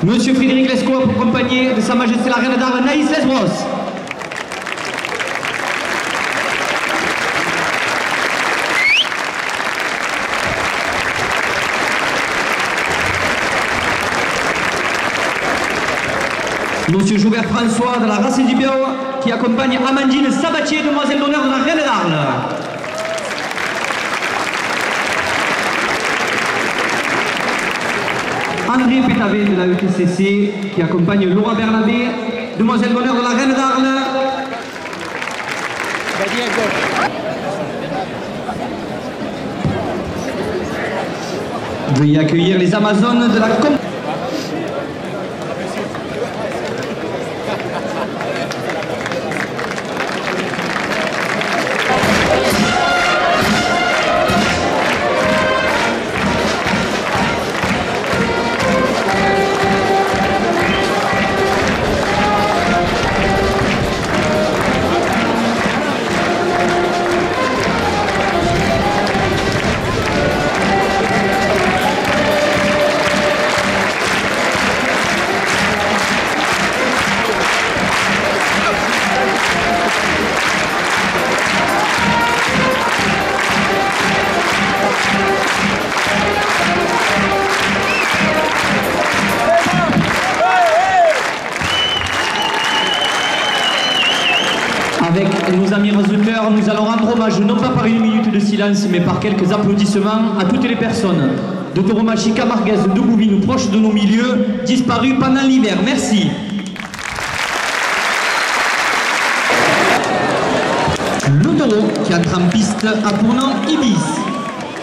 Monsieur Frédéric Lescaut, accompagné de Sa Majesté la Reine d'Arles, Naïs Lesbros. Monsieur Joubert François de la race du Bio, qui accompagne Amandine Sabatier, demoiselle d'honneur de la Reine d'Arles. André Pétavé de la ETCC, qui accompagne Laura Bernabé, demoiselle d'honneur de la Reine d'Arles. Veuillez accueillir les Amazones de la compagnie. Avec nos amis résulteurs, nous allons rendre hommage, non pas par une minute de silence, mais par quelques applaudissements à toutes les personnes de Tauromachie, Camarguaise, de Bouvines, proches de nos milieux, disparus pendant l'hiver. Merci. Le taureau qui entre en piste a pour nom Ibis.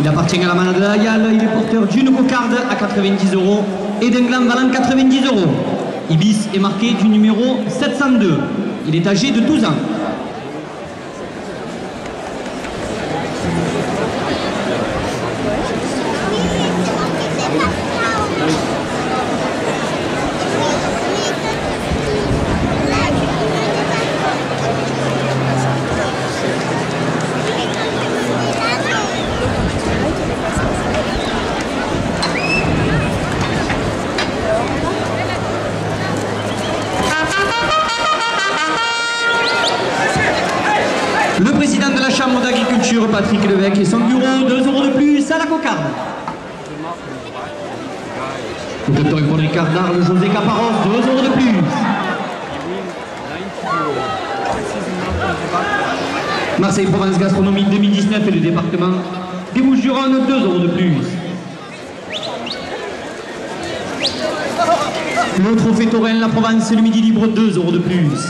Il appartient à la manade de la Yalle, il est porteur d'une cocarde à 90 € et d'un gland valant 90 €. Ibis est marqué du numéro 702. Il est âgé de 12 ans. Le président de la Chambre d'agriculture, Patrick Levesque, et son bureau, 2 € de plus à la cocarde. Le docteur Paul Ricard d'Arles, José Caparros, 2 € de plus. Marseille-Provence Gastronomie 2019 et le département des Bouches-du-Rhône, 2 € de plus. Le trophée Taurin, la Provence et le Midi Libre, 2 € de plus.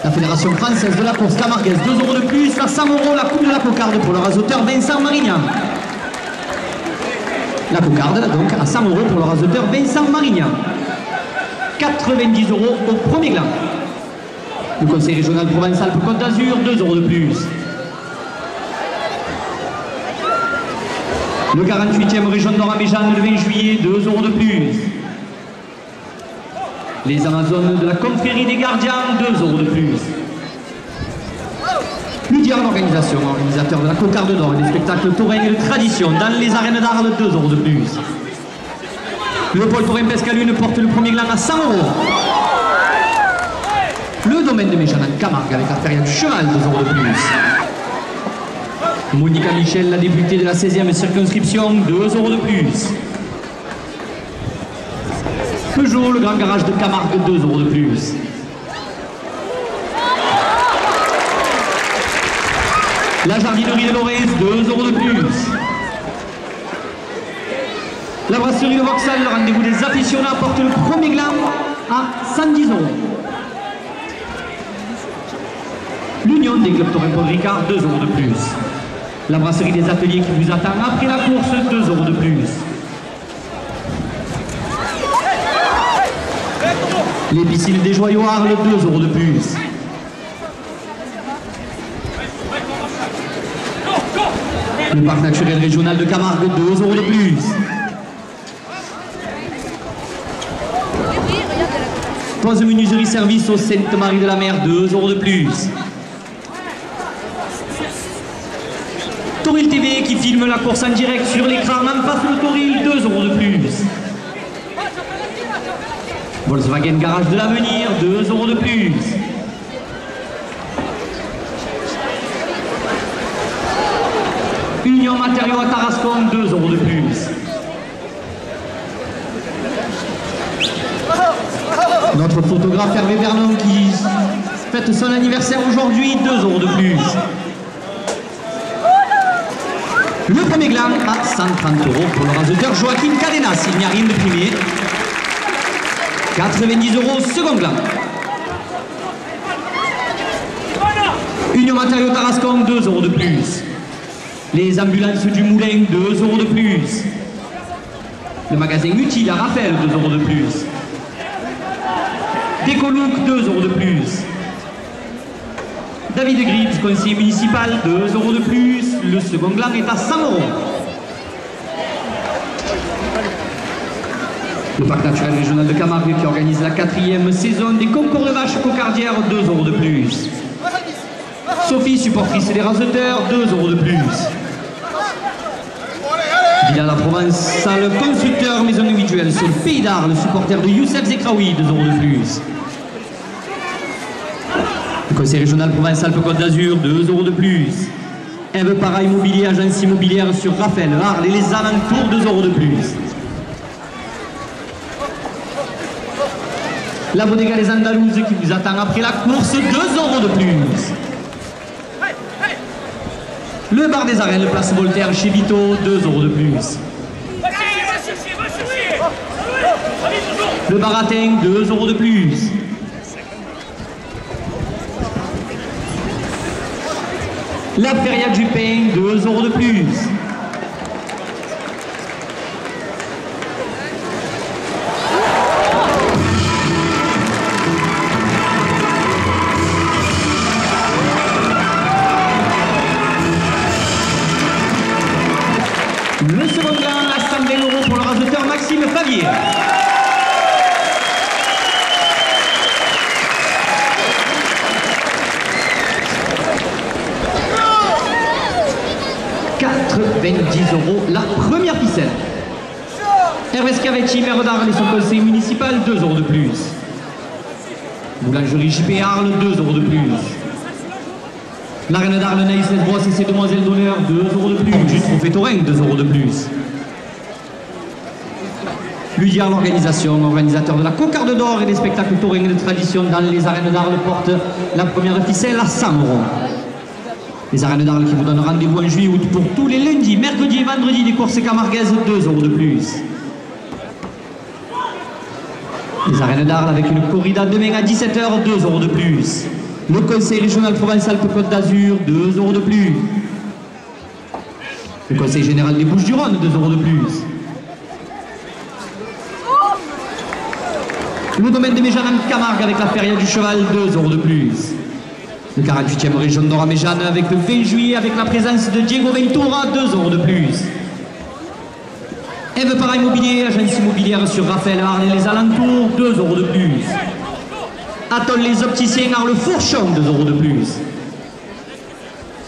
La Fédération Française de la Course Camarguaise, 2 € de plus. À 100 € la Coupe de la Cocarde pour le rasoteur Vincent Marignan. La Cocarde, donc, à 100 € pour le rasoteur Vincent Marignan. 90 € au premier gland. Le Conseil régional Provence-Alpes-Côte d'Azur, 2 € de plus. Le 48e région d'Oran-Méjeanne, le 20 juillet, 2 € de plus. Les Amazones de la confrérie des gardiens, 2 € de plus. Ludian Organisation, organisateur de la cocarde d'or et des spectacles taurins et de tradition dans les arènes d'Arles, 2 € de plus. Le pôle taurin Pescalune porte le premier gland à 100 €. Le domaine de Méjeanne en Camargue avec la feria du cheval, 2 € de plus. Monica Michel, la députée de la 16e circonscription, 2 € de plus. Peugeot, le grand garage de Camargue, 2 € de plus. La jardinerie de Lorraine, 2 € de plus. La brasserie de Vauxhall, le rendez-vous des aficionats, porte le premier gland à 110 €. L'Union des clubs taurins Paul Ricard, 2 € de plus. La brasserie des ateliers qui vous attend après la course, 2 € de plus. Les piscines des Joyaux Arles, 2 € de plus. Le parc naturel régional de Camargue, 2 € de plus. Pose menuiserie service au Sainte-Marie de la Mer, 2 € de plus. Tauril TV qui filme la course en direct sur l'écran en face le Tauril, 2 € de plus. Volkswagen Garage de l'Avenir, 2 € de plus. Union Matériaux à Tarascon, 2 € de plus. Notre photographe Hervé Vernon qui fête son anniversaire aujourd'hui, 2 € de plus. Le premier gland à 130 € pour le raseteur Joaquin Cadenas, il n'y a rien de premier. 90 €, second gland. Union Matériaux Tarascon, 2 € de plus. Les ambulances du Moulin, 2 € de plus. Le magasin utile à Raphaël, 2 € de plus. Décolook, 2 € de plus. David Grips, conseiller municipal, 2 € de plus. Le second gland est à 100 €. Le parc naturel régional de Camargue qui organise la 4e saison des concours de vaches cocardières, 2 € de plus. Sophie, supportrice des raseteurs, 2 € de plus. Villa la Provençale, constructeur maison individuelle sur le Pays d'Arles, le supporter de Youssef Zekraoui, 2 € de plus. Le conseil régional Provence-Alpes-Côte d'Azur, 2 € de plus. Eve Para Immobilier, agence immobilière sur Raphaël, Arles et les alentours, 2 € de plus. La Bodega des Andalouses qui vous attend après la course, 2 € de plus. Le bar des Arènes, place Voltaire chez Vito, 2 € de plus. Le baratin, 2 € de plus. La feria du pain, 2 € de plus. Le second gland à 120 € pour le raseteur Maxime Favier. La première ficelle. Hervé Scavetti, maire d'Arles et son conseil municipal, 2 € de plus. Boulangerie JP Arles, 2 € de plus. La reine d'Arles, Naïs Nesbros et ses demoiselles d'honneur, 2 € de plus. Du trophée Taurin, 2 € de plus. Ludiard, l'organisation, organisateur de la cocarde d'or et des spectacles taurins de tradition dans les arènes d'Arles, porte la première ficelle à 100 €. Les arènes d'Arles qui vous donnent rendez-vous en juillet-août pour tous les lundis, mercredis et vendredis des courses camarguaises, 2 € de plus. Les arènes d'Arles avec une corrida demain à 17 h, 2 € de plus. Le conseil régional Provence-Alpes-Côte d'Azur, 2 € de plus. Le conseil général des Bouches-du-Rhône, 2 € de plus. Le domaine de Méjeanne en Camargue avec la feria du cheval, 2 € de plus. Le 48e région d'Or à Méjeanne avec le 20 juillet avec la présence de Diego Ventura, 2 € de plus. Eve Para Immobilier, agence immobilière sur Raphaël, Arles et les alentours, 2 € de plus. Atoll les opticiens Arles Fourchon, 2 € de plus.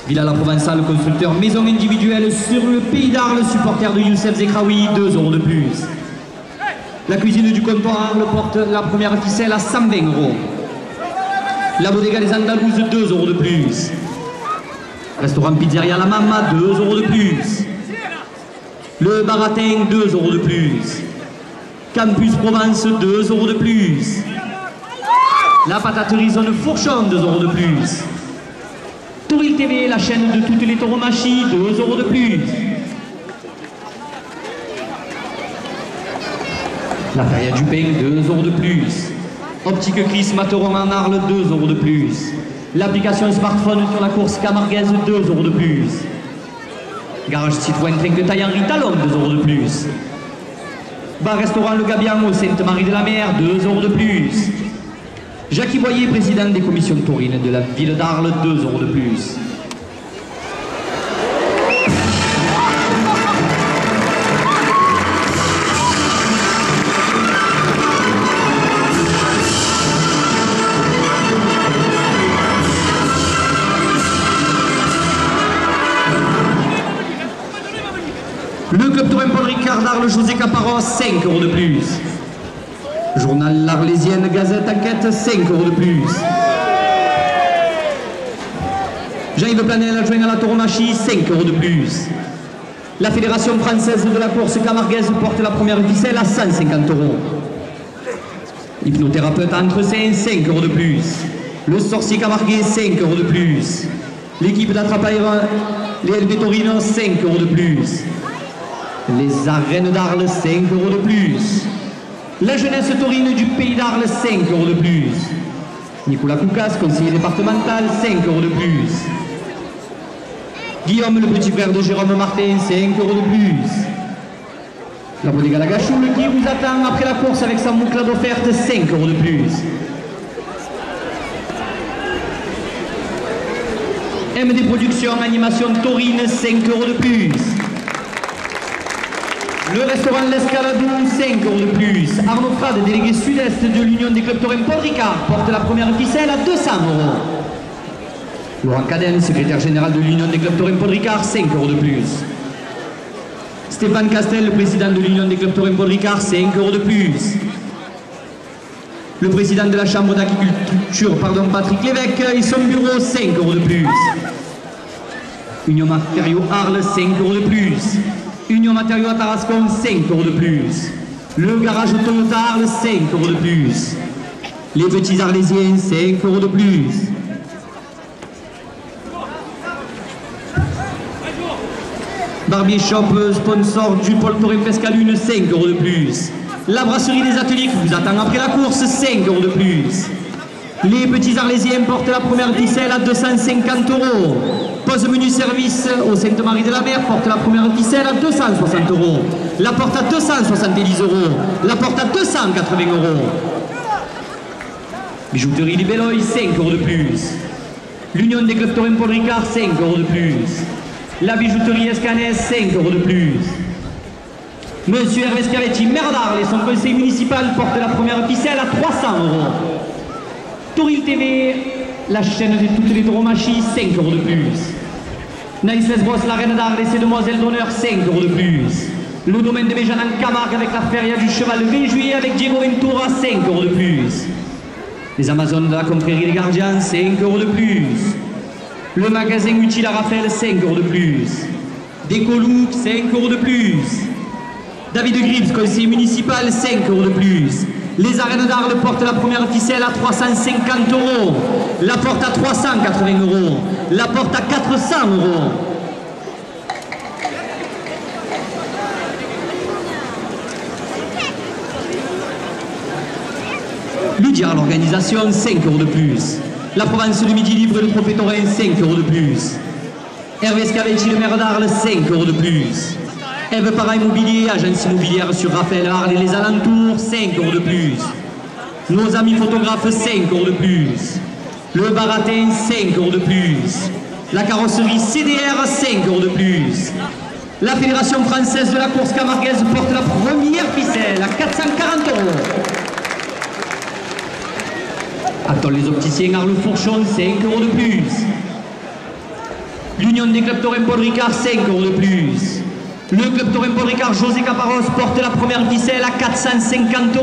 Villa la Provençale, constructeur maison individuelle sur le Pays d'Arles, supporter de Youssef Zekraoui, 2 € de plus. La cuisine du comptoir Arles porte la première ficelle à 120 €. La Bodega des Andalouses, 2 € de plus. Restaurant Pizzeria La Mama, 2 € de plus. Le Baratin, 2 € de plus. Campus Provence, 2 € de plus. La pataterie Zone Fourchon, 2 € de plus. Touril TV, la chaîne de toutes les tauromachie, 2 € de plus. La feria du pain, 2 € de plus. Optique Chris Materon en Arles, 2 € de plus. L'application smartphone sur la course camarguaise, 2 € de plus. Garage Citroën Trinquetaille Henri Talon, 2 € de plus. Bar-restaurant Le Gabian au Sainte-Marie-de-la-Mer, 2 € de plus. Jacques Boyer, président des commissions taurines de la ville d'Arles, 2 € de plus. Le club taurin Paul Ricard d'Arles, José Caparros, 5 € de plus. Journal l'Arlésienne, Gazette, Enquête, 5 € de plus. Jean-Yves Planel, adjoint à la tauromachie, 5 € de plus. La Fédération française de la course camarguaise porte la première ficelle à 150 €. Hypnothérapeute entretien, 5 € de plus. Le sorcier camarguais, 5 € de plus. L'équipe d'attrapailleurs, les LB Torino, 5 € de plus. Les arènes d'Arles, 5 € de plus. La jeunesse taurine du pays d'Arles, 5 € de plus. Nicolas Koukas, conseiller départemental, 5 € de plus. Guillaume, le petit frère de Jérôme Martin, 5 € de plus. La Bodega Lagachoule qui vous attend après la course avec sa boucle d'offerte, 5 € de plus. MD Productions, animation taurine, 5 € de plus. Le restaurant L'Escaladou, 5 € de plus. Arnaud Frade, délégué sud-est de l'Union des clubs taurins Paul Ricard, porte la première ficelle à 200 €. Laurent Cadenne, secrétaire général de l'Union des clubs taurins Paul Ricard, 5 € de plus. Stéphane Castel, le président de l'Union des clubs taurins Paul Ricard, 5 € de plus. Le président de la Chambre d'agriculture, Patrick Lévesque, et son bureau, 5 € de plus. Union Matériaux Arles, 5 € de plus. Union Matériaux à Tarascon, 5 € de plus. Le garage Toyota Arles, 5 € de plus. Les petits Arlésiens, 5 € de plus. Barbier Shop, sponsor du Pôle Taurin Pescalune, 5 € de plus. La brasserie des ateliers qui vous attend après la course, 5 € de plus. Les petits Arlésiens portent la première ficelle à 250 €. Pose menu service au Sainte-Marie de la Mer porte la première ficelle à 260 €. La porte à 270 €. La porte à 280 €. Bijouterie Libelloy, 5 € de plus. L'Union des clubs taurins Paul Ricard, 5 € de plus. La bijouterie Escanès, 5 € de plus. Monsieur Hervé Scavetti, maire d'Arles et son conseil municipal portent la première ficelle à 300 €. Tauril TV, la chaîne de toutes les tauromachis, 5 € de plus. Naïs Lesbos, la reine d'Arles et ses demoiselles d'honneur, 5 € de plus. Le domaine de Béjan en Camargue avec la feria du cheval le 20 juillet avec Diego Ventura, 5 € de plus. Les Amazones de la confrérie des Gardiens, 5 € de plus. Le magasin utile à Raphaël, 5 € de plus. Décolouk, 5 € de plus. David Grips, conseiller municipal, 5 € de plus. Les arènes d'Arles portent la première ficelle à 350 €. La porte à 380 €. La porte à 400 €. Ludia, l'organisation, 5 € de plus. La Provence du Midi Libre et le Trophée Taurin, 5 € de plus. Hervé Scavetti, le maire d'Arles, 5 € de plus. Eve Para Immobilier, agence immobilière sur Raphaël, Arles et les alentours, 5 € de plus. Nos amis photographes, 5 € de plus. Le baratin, 5 € de plus. La carrosserie CDR, 5 € de plus. La Fédération française de la course camarguaise porte la première ficelle à 440 €. Attends les opticiens Arles Fourchon, 5 € de plus. L'Union des clubs taurins Paul Ricard, 5 € de plus. Le club taurin Paul Ricard José Caparros porte la première ficelle à 450 €.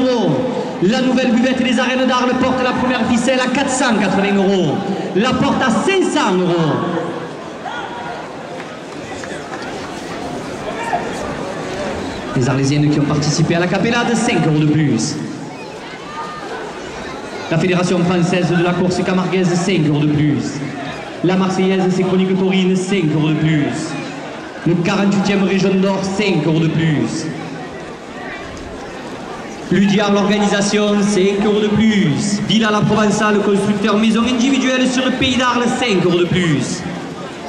La nouvelle buvette des arènes d'Arles porte la première ficelle à 480 €. La porte à 500 €. Les Arlésiennes qui ont participé à la capellade, 5 € de plus. La Fédération française de la course camarguaise, 5 € de plus. La Marseillaise, ses chroniques taurines, 5 € de plus. Le 48e Région d'Or, 5 € de plus. Ludiard, l'organisation, 5 € de plus. Villa La Provençale, constructeur maison individuelle sur le pays d'Arles, 5 € de plus.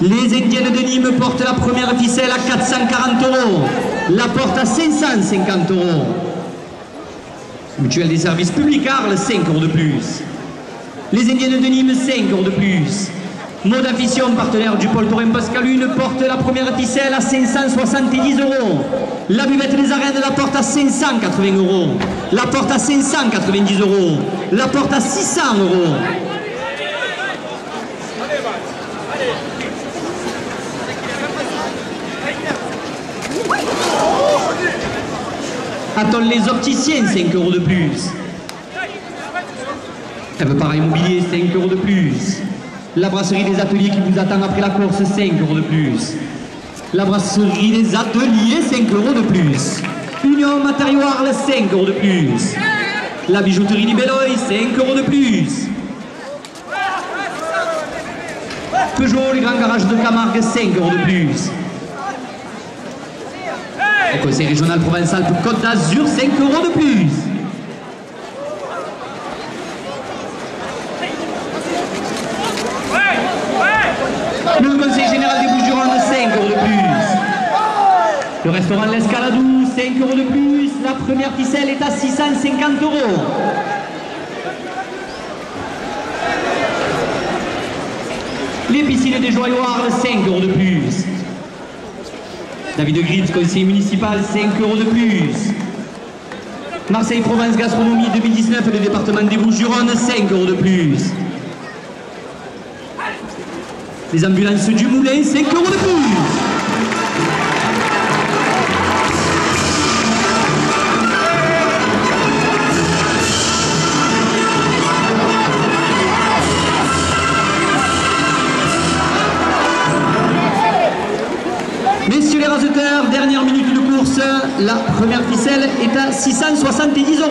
Les Indiennes de Nîmes portent la première ficelle à 440 €. La porte à 550 €. Mutuelle des services publics Arles, 5 € de plus. Les Indiennes de Nîmes, 5 € de plus. Mode Aviation, partenaire du Pôle Taurin Pescalune, porte la première ficelle à 570 €. La buvette des arènes la porte à 580 €. La porte à 590 €. La porte à 600 €. Attends les opticiens, 5 € de plus. Par Immobilier, 5 € de plus. La brasserie des ateliers qui vous attend après la course, 5 € de plus. La brasserie des ateliers, 5 € de plus. Union Matériaux Arles, 5 € de plus. La bijouterie du Belloy, 5 € de plus. Peugeot, les grands garages de Camargue, 5 € de plus. Au conseil régional provençal pour Côte d'Azur, 5 € de plus. Le conseil général des Bouches-du-Rhône, 5 € de plus. Le restaurant L'Escaladou, 5 € de plus. La première ficelle est à 650 €. Les piscines des Joyaux Arles, 5 € de plus. David de Grips, conseiller municipal, 5 € de plus. Marseille-Provence Gastronomie 2019, le département des Bouches-du-Rhône, 5 € de plus. Les ambulances du Moulin, 5 € de plus. Messieurs les raseteurs, dernière minute de course, la première ficelle est à 670 €.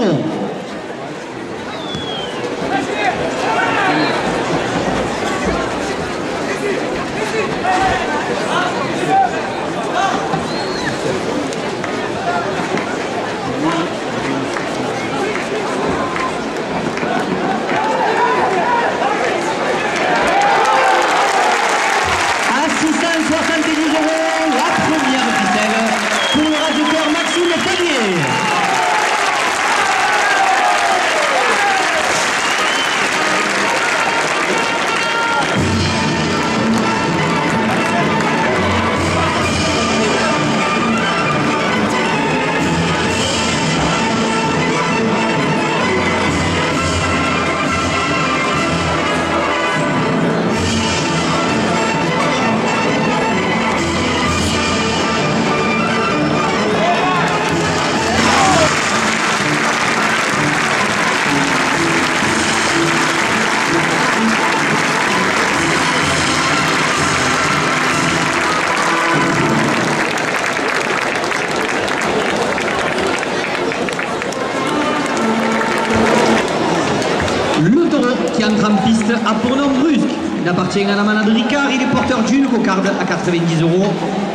Qui entre en piste à Bournon-Brusque. Il appartient à la manade Ricard, il est porteur d'une cocarde à 90 €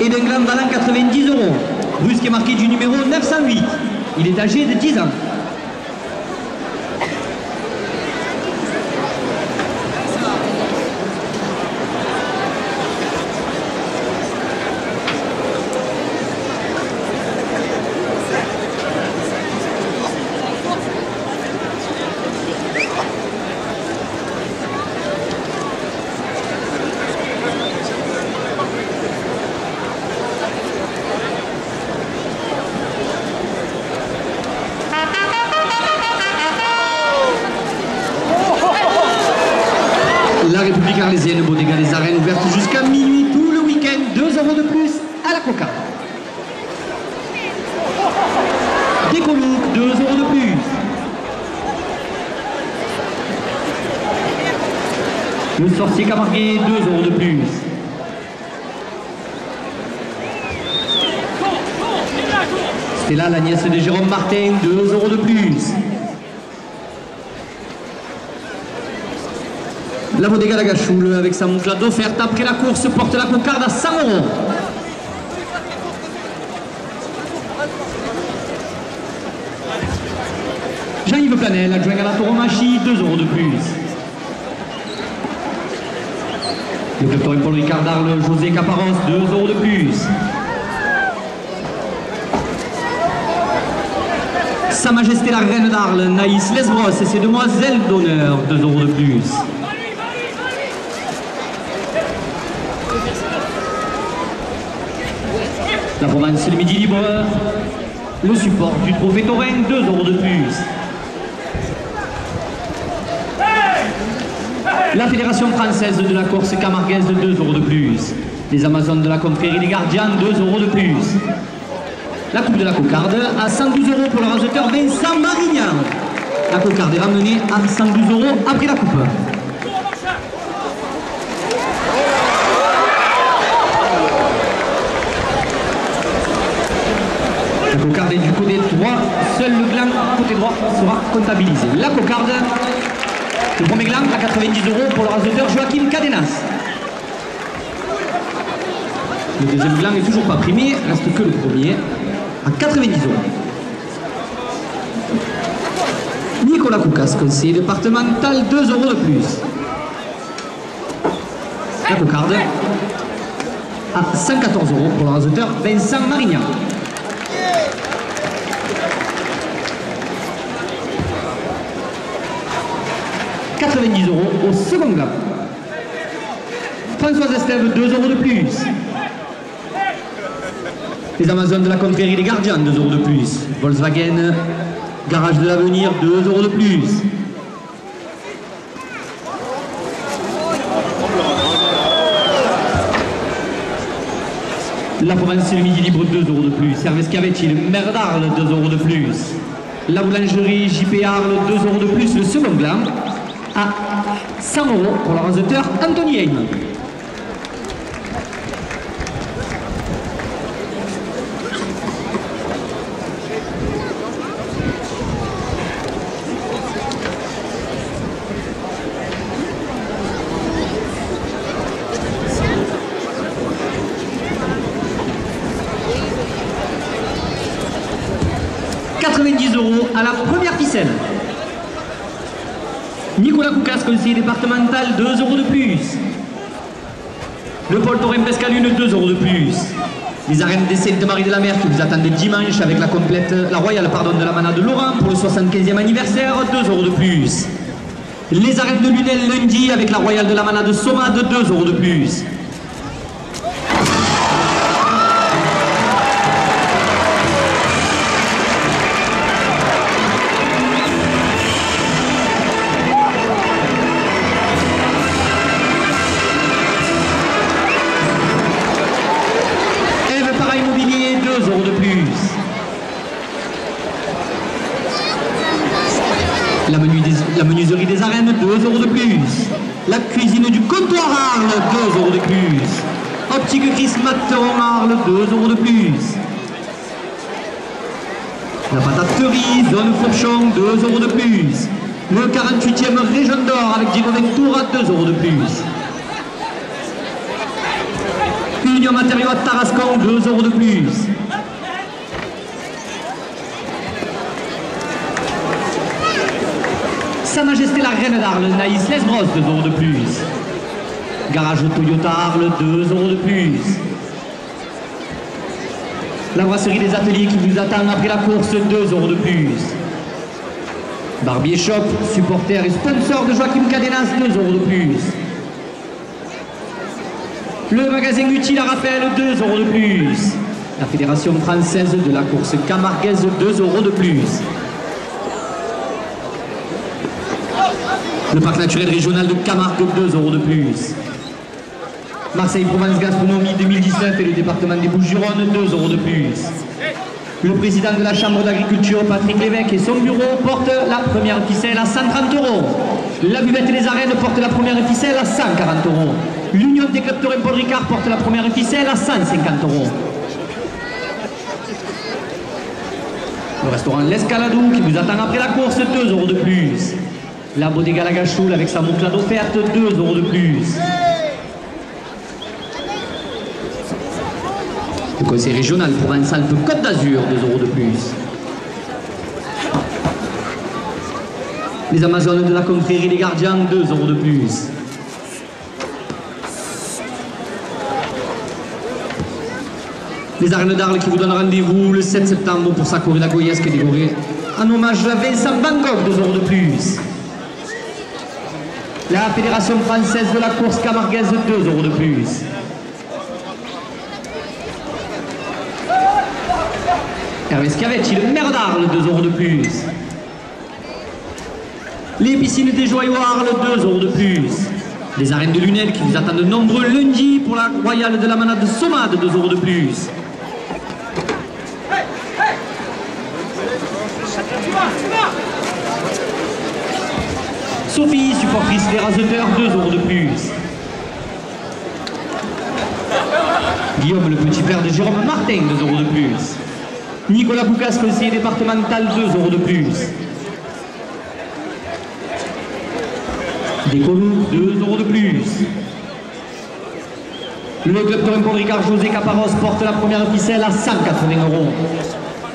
et d'un gland valant 90 €. Brusque est marqué du numéro 908. Il est âgé de 10 ans. La République arlésienne, Bodega des Arènes, ouverte jusqu'à minuit tout le week-end, 2 € de plus à la cocarde. Décolouk, 2 € de plus. Le sorcier Camarguais, 2 € de plus. Stella, la nièce de Jérôme Martin, 2 € de plus. La Bodega La Gachoule, avec sa mouflade offerte après la course, porte la cocarde à 100 €. Jean-Yves Planel, adjoint à la tauromachie, 2 € de plus. Le docteur Paul Ricard d'Arles, José Caparros, 2 € de plus. Sa Majesté la Reine d'Arles, Naïs Lesbros et ses demoiselles d'honneur, 2 € de plus. La Provence, le Midi Libre, le support du trophée taurin, 2 € de plus. La Fédération française de la course camarguaise, 2 € de plus. Les Amazones de la confrérie des gardiens, 2 € de plus. La Coupe de la Cocarde à 112 € pour le raseteur Vincent Marignan. La cocarde est ramenée à 112 € après la coupe. La cocarde est du côté droit, seul le gland côté droit sera comptabilisé. La cocarde, le premier gland à 90 € pour le rasoteur Joachim Cadenas. Le deuxième gland n'est toujours pas primé, reste que le premier à 90 €. Nicolas Koukas, conseiller départemental, 2 € de plus. La cocarde à 114 € pour le rasoteur Vincent Marignan. « 90 € au second gland. Françoise Estève, 2 € de plus. Les Amazones de la confrérie des gardiens, 2 € de plus. Volkswagen, garage de l'avenir, 2 € de plus. La province le Midi Libre, 2 € de plus. Service Cavetti, le maire d'Arles, 2 € de plus. La boulangerie JP Arles, 2 € de plus. Le second gland à 100 € pour le rasoteur Anthony Heyman. « 90 € à la première ficelle. Nicolas Koukas, conseiller départemental, 2 € de plus. Le Paul Taurin Pescalune, 2 € de plus. Les arènes des Sainte-Marie de la Mer qui vous attendent dimanche avec la royale de la manade de Laurent pour le 75e anniversaire, 2 € de plus. Les arènes de Lunel lundi avec la royale de la manade de Somade, 2 € de plus. Immobilier, 2 € de plus. La menuiserie des arènes, 2 € de plus. La cuisine du comptoir Arles, 2 € de plus. Optique Chris Matteron Arles, 2 € de plus. La pataterie, zone Fourchon, 2 € de plus. Le 48e Région d'Or avec Diego Ventura, 2 € de plus. Union Matériaux à Tarascon, 2 € de plus. Sa Majesté la Reine d'Arles, Naïs Lesbros, 2 € de plus. Garage Toyota Arles, 2 € de plus. La brasserie des ateliers qui vous attend après la course, 2 € de plus. Barbier Shop, supporter et sponsor de Joachim Cadenas, 2 € de plus. Le magasin utile à Raphaël, 2 € de plus. La Fédération française de la course camarguaise, 2 € de plus. Le parc naturel régional de Camargue, 2 € de plus. Marseille-Provence Gastronomie 2019 et le département des Bouches-du-Rhône, 2 € de plus. Le président de la Chambre d'agriculture, Patrick Lévesque, et son bureau portent la première ficelle à 130 €. La buvette des arènes porte la première ficelle à 140 €. L'Union des Cleptorins Paul Ricard porte la première ficelle à 150 €. Le restaurant L'Escaladou qui vous attend après la course, 2 € de plus. La Bodega Lagachoul avec sa mouclade offerte, 2 € de plus. Le conseil régional Provence-Alpes-Côte d'Azur, 2 € de plus. Les Amazones de la confrérie des gardiens, 2 € de plus. Les arènes d'Arles qui vous donnent rendez-vous le 7 septembre pour sa corrida goyesque décorée en hommage à Vincent Van Gogh, 2 € de plus. La Fédération française de la course camarguaise, 2 € de plus. Hervé Schiavetti, le maire d'Arles, 2 € de plus. Les piscines des Joyaux Arles, 2 € de plus. Les arènes de Lunel qui vous attendent nombreux lundi pour la royale de la manade de Somade, 2 € de plus. Sophie, supportrice des Raseteurs, 2 € de plus. Guillaume, le petit frère de Jérôme Martin, 2 € de plus. Nicolas Boucas, conseiller départemental, 2 € de plus. Décolou, 2 € de plus. Le club Torrent Paul Ricard José Caparros porte la première ficelle à 180 €.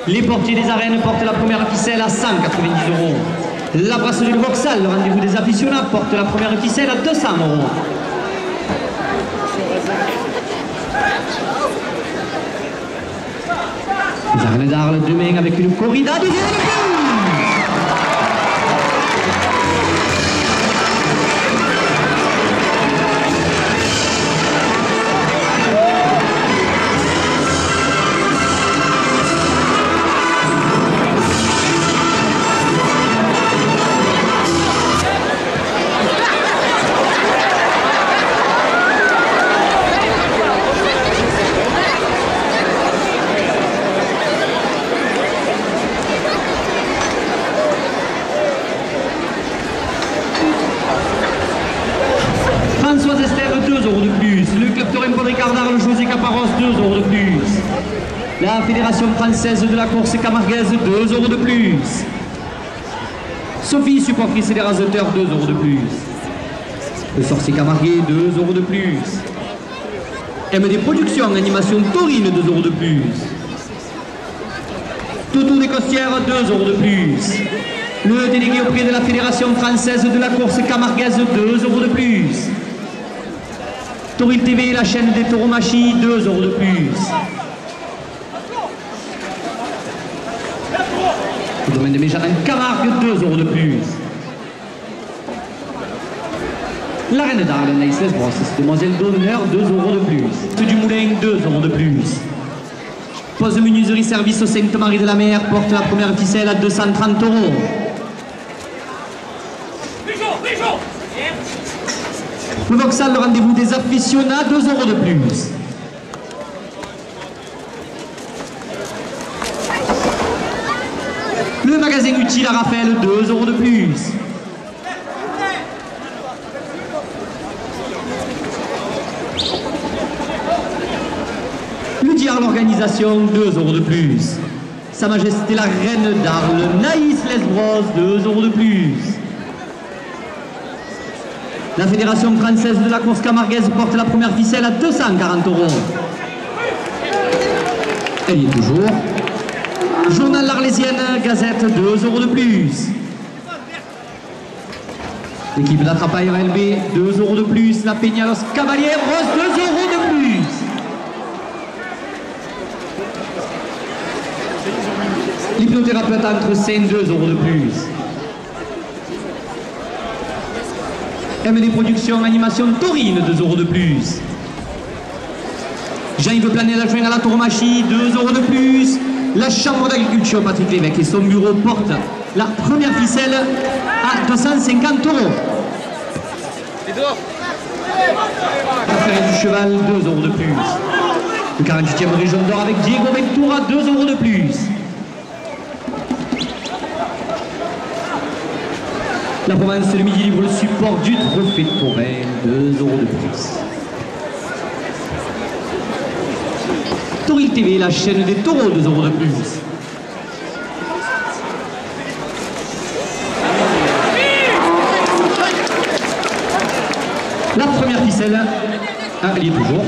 Les portiers des arènes portent la première ficelle à 190 €. La brasserie de Vauxhall, le rendez-vous des aficionados, porte la première ficelle à 200 €. Les arènes d'Arles demain avec une corrida de Françoise Esther, 2 € de plus. Le club Torrent Paul Ricard d'Arles José Caparros, 2 € de plus. La Fédération française de la course camarguaise, 2 € de plus. Sophie, supportrice des Raseteurs, 2 € de plus. Le sorcier camarguais, 2 € de plus. MD Productions, animation taurine, 2 € de plus. Toto des Costières, 2 € de plus. Le délégué auprès de la Fédération française de la course camarguaise, 2 € de plus. Tauril TV, la chaîne des tauromachie, 2 € de plus. Le domaine de Méjarin Camargue, 2 € de plus. La reine d'Arles, Naïs Lesbros, demoiselle d'honneur, 2 € de plus. Du Moulin, 2 € de plus. Pose menuiserie service au Sainte-Marie de la Mer porte la première ficelle à 230 €. Le Vauxhall, le rendez-vous des aficionados, 2 € de plus. Le magasin utile à Raphaël, 2 € de plus. Le diar, l'organisation, 2 € de plus. Sa Majesté la Reine d'Arles, Naïs Lesbros, 2 € de plus. La Fédération française de la course camarguaise porte la première ficelle à 240 €. Elle y est toujours. Journal l'Arlésienne, Gazette, 2 € de plus. L'équipe d'Atrapaille RLB, 2 € de plus. La Peñalos Cavalieros, 2 € de plus. L'hypnothérapeute entre scènes, 2 € de plus. MD Productions, animation taurine, 2 € de plus. Jean-Yves Planel adjoint à la tauromachie, 2 € de plus. La Chambre d'agriculture Patrick Lévesque et son bureau portent la première ficelle à 250 €. L'affaire du cheval, 2 € de plus. Le 48e Région d'Or avec Diego Ventura, 2 € de plus. La province de Midi Libre, le support du trophée de Touraine, 2 € de plus. Tauril TV, la chaîne des taureaux, 2 € de plus. La première ficelle, elle y est toujours.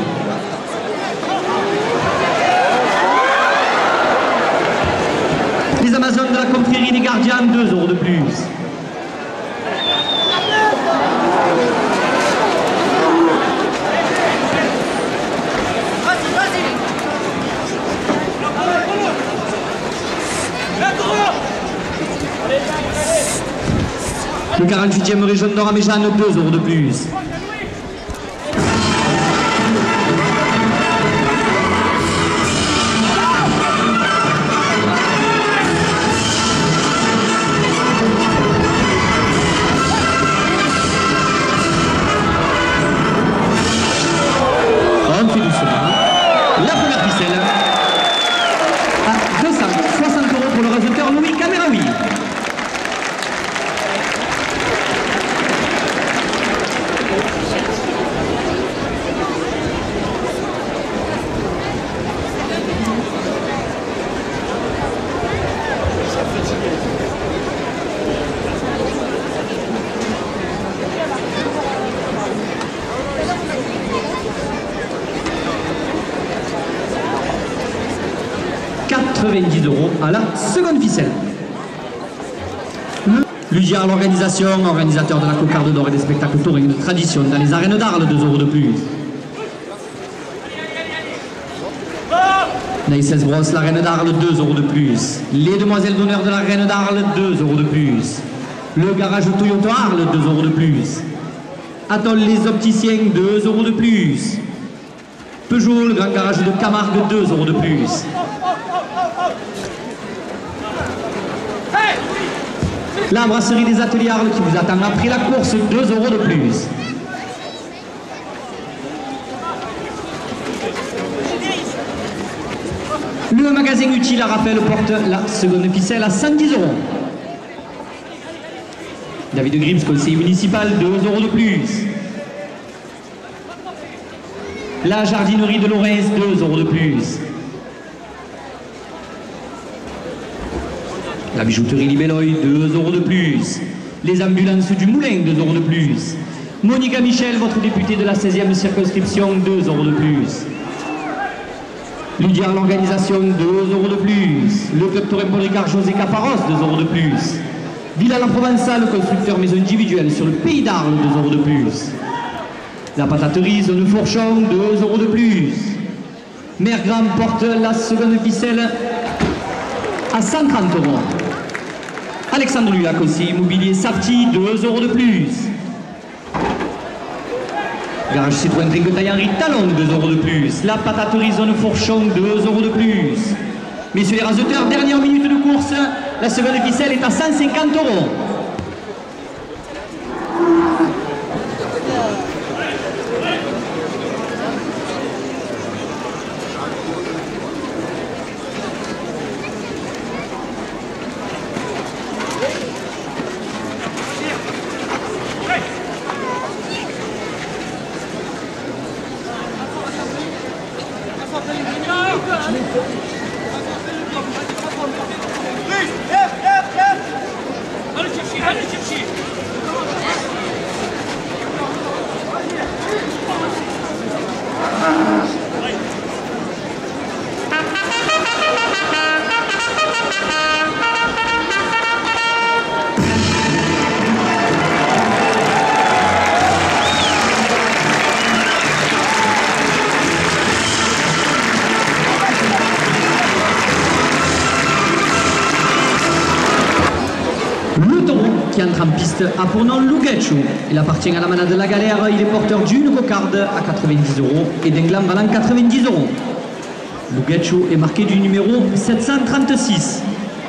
Les Amazones de la confrérie des gardiens, 2 € de plus. Le 48e Région d'Or à Méjeanne, 2 € de plus. On fait doucement. La première ficelle à 260 € pour le résultat Louis Cameraoui. 90 € à la seconde ficelle. Lugia à l'organisation, organisateur de la cocarde d'or et des spectacles taurins de tradition dans les arènes d'Arles, 2 € de plus. Naïs Bros, la reine d'Arles, 2 € de plus. Les demoiselles d'honneur de la reine d'Arles, 2 € de plus. Le garage Toyota Arles, 2 € de plus. Atoll les opticiens, 2 € de plus. Peugeot, le grand garage de Camargue, 2 € de plus. La brasserie des ateliers Arles qui vous attend après la course, 2 € de plus. Le magasin utile à Raphaël porte la seconde ficelle à 110 €. David Grims, conseiller municipal, 2 € de plus. La jardinerie de Lorraine, 2 € de plus. La bijouterie Libelloy, 2 € de plus. Les ambulances du Moulin, 2 € de plus. Monica Michel, votre députée de la 16e circonscription, 2 € de plus. Lydia, l'organisation, 2 € de plus. Le club Taurin Paul Ricard José Caparros, 2 € de plus. Villa la Provençale, constructeur maison individuelle sur le pays d'Arles, 2 € de plus. La pataterie Zone Fourchon, 2 € de plus. Mère Graham porte la seconde ficelle à 130 €. Alexandre Lullac aussi, immobilier Safety, 2 € de plus. Garage Citroën Trinquetaille-Henri Talon, 2 € de plus. La pataterie Zone Fourchon, 2 € de plus. Messieurs les raseteurs, dernière minute de course. La seconde ficelle est à 150 €. Qui entre en piste a pour nom Lugetchu. Il appartient à la manade de la galère. Il est porteur d'une cocarde à 90 € et d'un gland valant 90 €. Lugetchu est marqué du numéro 736.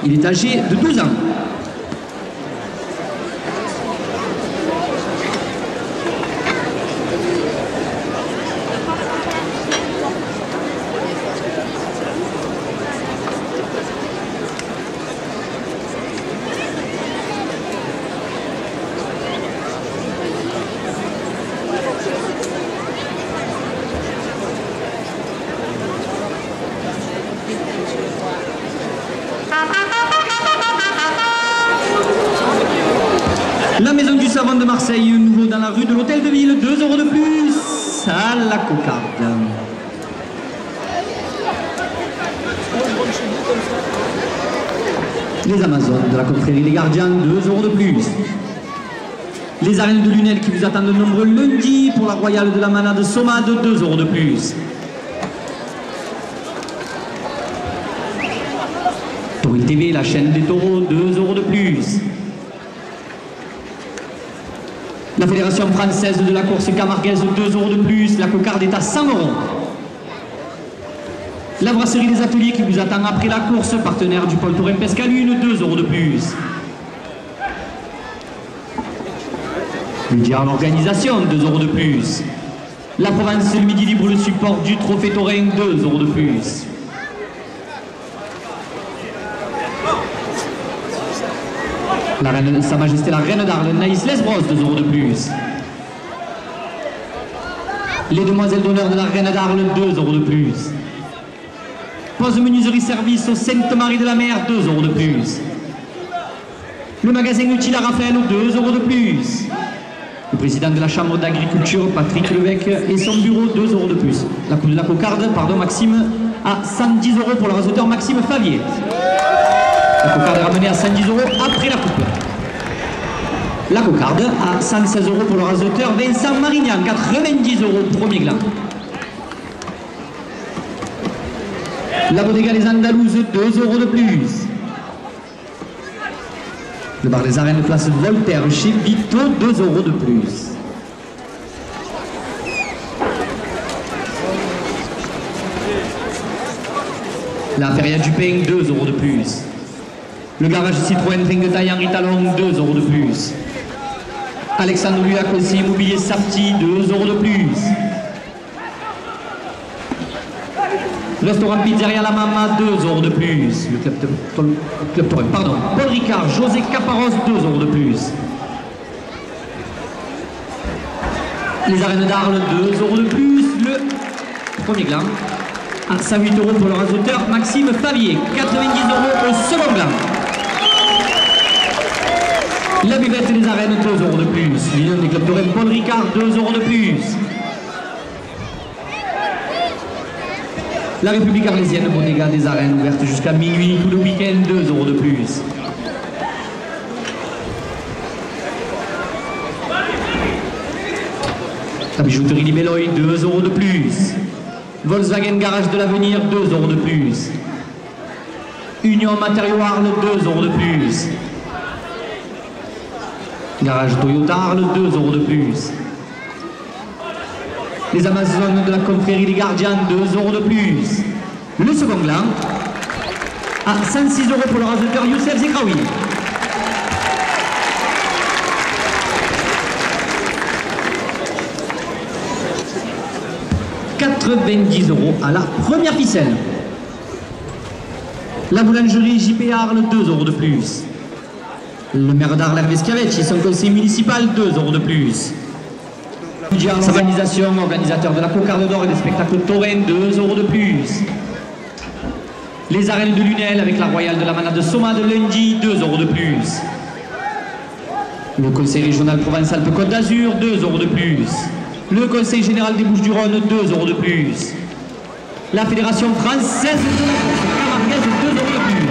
Il est âgé de 12 ans. La maison du savon de Marseille, nouveau dans la rue de l'Hôtel de Ville, 2 € de plus à la cocarde. Les Amazones de la confrérie des Gardiens, 2 € de plus. Les arènes de Lunel qui vous attendent de nombreux lundi pour la royale de la manade Somade, 2 € de plus. Taurine TV, la chaîne des taureaux, 2 € de plus. La Fédération française de la course camarguaise, 2 € de plus. La cocarde est à 100 €. La brasserie des ateliers qui vous attend après la course, partenaire du pôle Taurin Pescalune, 2 € de plus. Lydia, l'organisation, 2 € de plus. La Provence, le Midi Libre, le support du Trophée Taurin, 2 € de plus. La reine, Sa Majesté la Reine d'Arles, Naïs Lesbros, 2 € de plus. Les demoiselles d'honneur de la Reine d'Arles, 2 € de plus. Pose menuiserie service au Sainte-Marie de la Mer, 2 € de plus. Le magasin utile à Raphaël, 2 € de plus. Le président de la Chambre d'agriculture, Patrick Levesque, et son bureau, 2 € de plus. La coupe de la cocarde, pardon Maxime, à 110 € pour le raseteur Maxime Favier. La cocarde est ramenée à 110 € après la coupe. La cocarde à 116 € pour le raseteur Vincent Marignan, 90 € premier gland. La Bodega des Andalouses, 2 € de plus. Le bar des arènes place Voltaire chez Vito, 2 € de plus. La Feria du Pain, 2 € de plus. Le garage Citroën Tring de taille Henri Talon, 2 € de plus. Alexandre Luac, conseiller immobilier Sapti, 2 € de plus. Restaurant Pizzeria La Mama, 2 € de plus. Le club pardon. Paul Ricard, José Caparros, 2 € de plus. Les arènes d'Arles, 2 € de plus. Le premier gland à 108 € pour le raseteur Maxime Favier, 90 € au second gland. La buvette des arènes, 2 € de plus. L'union des clubs Torrent Paul Ricard, 2 € de plus. La République arlésienne, Bodega des arènes, ouverte jusqu'à minuit, tout le week-end, 2 € de plus. La bijouterie Libelloy, 2 € de plus. Volkswagen Garage de l'Avenir, 2 € de plus. Union Matériaux Arles, 2 € de plus. Garage Toyota Arles, 2 € de plus. Les Amazones de la confrérie des Gardiens, 2 € de plus. Le second gland à 106 € pour le raseteur Youssef Zekraoui. « 90 € à la première ficelle. La boulangerie JP Arles, 2 € de plus. Le maire d'Arles, Hervé Schiavetti, son conseil municipal, 2 € de plus. Organisation, organisateur de la cocarde d'or et des spectacles taurins, 2 € de plus. Les arènes de Lunel avec la royale de la manade Soma de lundi, 2 € de plus. Le conseil régional Provence-Alpes-Côte d'Azur, 2 € de plus. Le conseil général des Bouches-du-Rhône, 2 € de plus. La fédération française de la course camarguaise, 2 € de plus.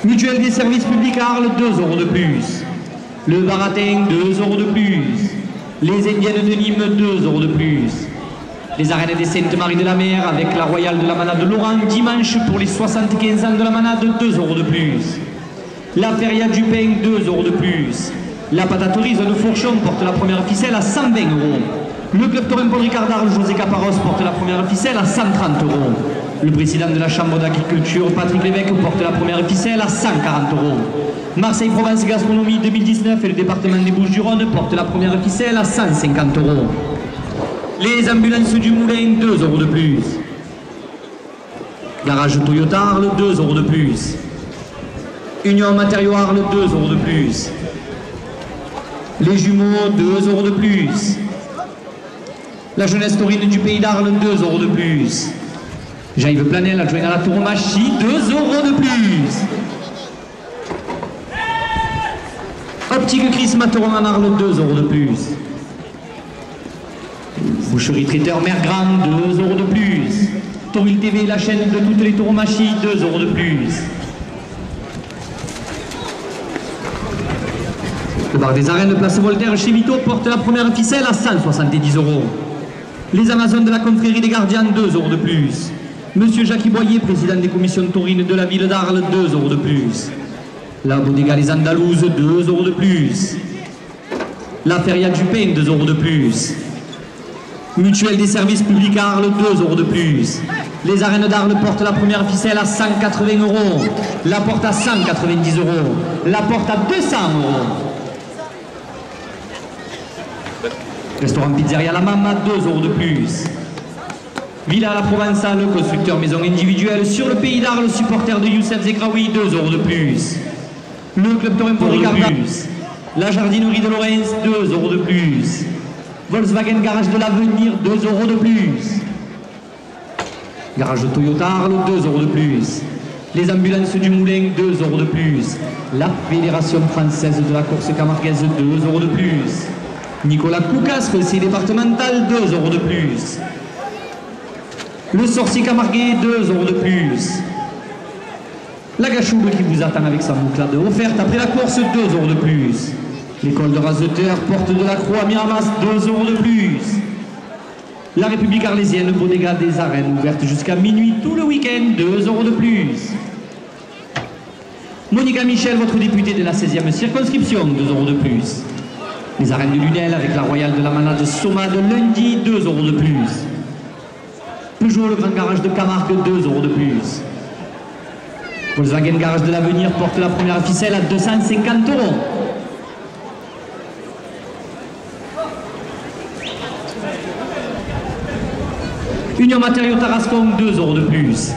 Mutuelle des services publics Arles, 2 € de plus. Le Baratin, 2 € de plus. Les Indiennes de Nîmes, 2 € de plus. Les arènes des Saintes-Maries de la Mer avec la royale de la manade Laurent, dimanche pour les 75 ans de la manade, 2 € de plus. La Feria du Pain, 2 € de plus. La pataterie Zone Fourchon porte la première ficelle à 120 €. Le club Torrent Paul Ricard d'Arles, José Caparros, porte la première ficelle à 130 €. Le président de la Chambre d'agriculture, Patrick Lévesque, porte la première ficelle à 140 €. Marseille-Provence Gastronomie 2019 et le département des Bouches-du-Rhône portent la première ficelle à 150 €. Les ambulances du Moulin, 2 € de plus. Garage Toyota Arles, 2 € de plus. Union Matériaux Arles, 2 € de plus. Les jumeaux, 2 € de plus. La jeunesse taurine du Pays d'Arles, 2 € de plus. Jean-Yves Planel, adjoint à la tauromachie, 2 € de plus. Optique Chris Materon en Arles, 2 € de plus. Boucherie Traiteur Mère Grande, 2 € de plus. Tauril TV, la chaîne de toutes les tauromachies, 2 € de plus. Le bar des arènes, place Voltaire chez Vito, porte la première ficelle à 170 €. Les Amazones de la confrérie des Gardiens, 2 € de plus. Monsieur Jacques Boyer, président des commissions taurines de la ville d'Arles, 2 € de plus. La Bodega Les Andalouses, 2 € de plus. La Feria du Pain, 2 € de plus. Mutuelle des services publics Arles, 2 € de plus. Les arènes d'Arles portent la première ficelle à 180 €. La porte à 190 €. La porte à 200 €. Restaurant Pizzeria La Mama, 2 € de plus. Villa La Provençale, constructeur maison individuelle sur le Pays d'Arles, supporter de Youssef Zekraoui, 2 € de plus. Le club Torrent Paul Ricard d'Arles. La jardinerie de Lorenz, 2 € de plus. Volkswagen Garage de l'Avenir, 2 € de plus. Garage Toyota Arles, 2 € de plus. Les ambulances du Moulin, 2 € de plus. La Fédération française de la course camarguaise, 2 € de plus. Nicolas Coucas, conseiller départemental, 2 € de plus. Le sorcier camarguais, 2 € de plus. La Gachoube qui vous attend avec sa bouclade offerte après la course, 2 € de plus. L'école de Raseteur, porte de la Croix, Miramas, 2 € de plus. La République arlésienne, Bodega des Arènes, ouverte jusqu'à minuit tout le week-end, 2 € de plus. Monica Michel, votre députée de la 16e circonscription, 2 € de plus. Les Arènes de Lunel avec la Royale de la Manade Sommade, lundi, 2 € de plus. Peugeot, le Grand Garage de Camargue, 2 € de plus. Volkswagen Garage de l'Avenir porte la première ficelle à 250 €. Union Matériaux Tarascon, 2 € de plus.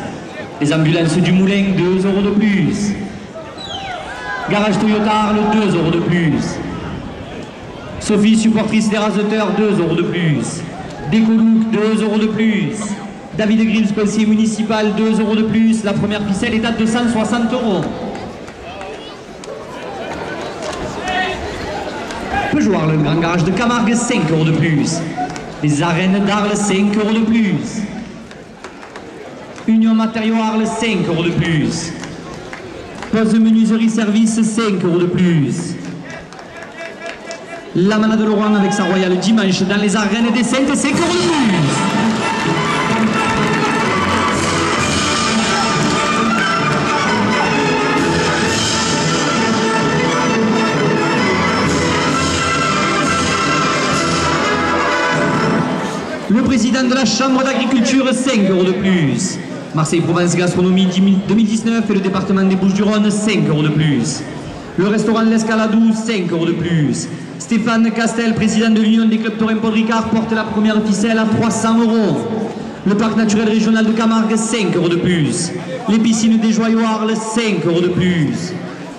Les ambulances du Moulin, 2 € de plus. Garage Toyota Arles, 2 € de plus. Sophie, supportrice des Raseteurs, 2 € de plus. Décolouk, 2 € de plus. David Grims, conseiller municipal, 2 € de plus. La première ficelle est à 260 €. Peugeot Arles, le Grand Garage de Camargue, 5 € de plus. Les Arènes d'Arles, 5 € de plus. Union Matériaux Arles, 5 € de plus. Pose menuiserie service, 5 € de plus. La Manade de Laurent avec sa Royale dimanche dans les Arènes des Saintes, 5 € de plus. Le président de la Chambre d'agriculture, 5 € de plus. Marseille-Provence Gastronomie 2019 et le département des Bouches-du-Rhône, 5 € de plus. Le restaurant L'Escaladou, 5 € de plus. Stéphane Castel, président de l'Union des clubs Taurin Paul Ricard, porte la première ficelle à 300 €. Le parc naturel régional de Camargue, 5 € de plus. Les piscines des Joyaux Arles, 5 € de plus.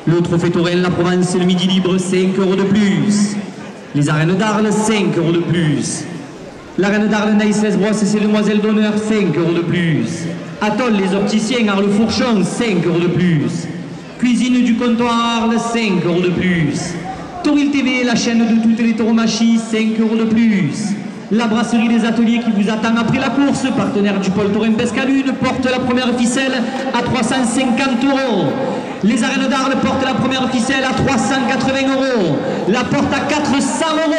Le trophée Taurin La Provence, le Midi Libre, 5 € de plus. Les arènes d'Arles, 5 € de plus. L'arène d'Arles Naïs Lesbros et ses demoiselles d'honneur, 5 € de plus. Atoll les opticiens Arles Fourchon, 5 € de plus. Cuisine du comptoir Arles, 5 € de plus. Tauril TV, la chaîne de toutes les tauromachie, 5 € de plus. La brasserie des ateliers qui vous attend après la course, partenaire du pôle Taurin Pescalune, porte la première ficelle à 350 €. Les arènes d'Arles portent la première ficelle à 380 €. La porte à 400 €.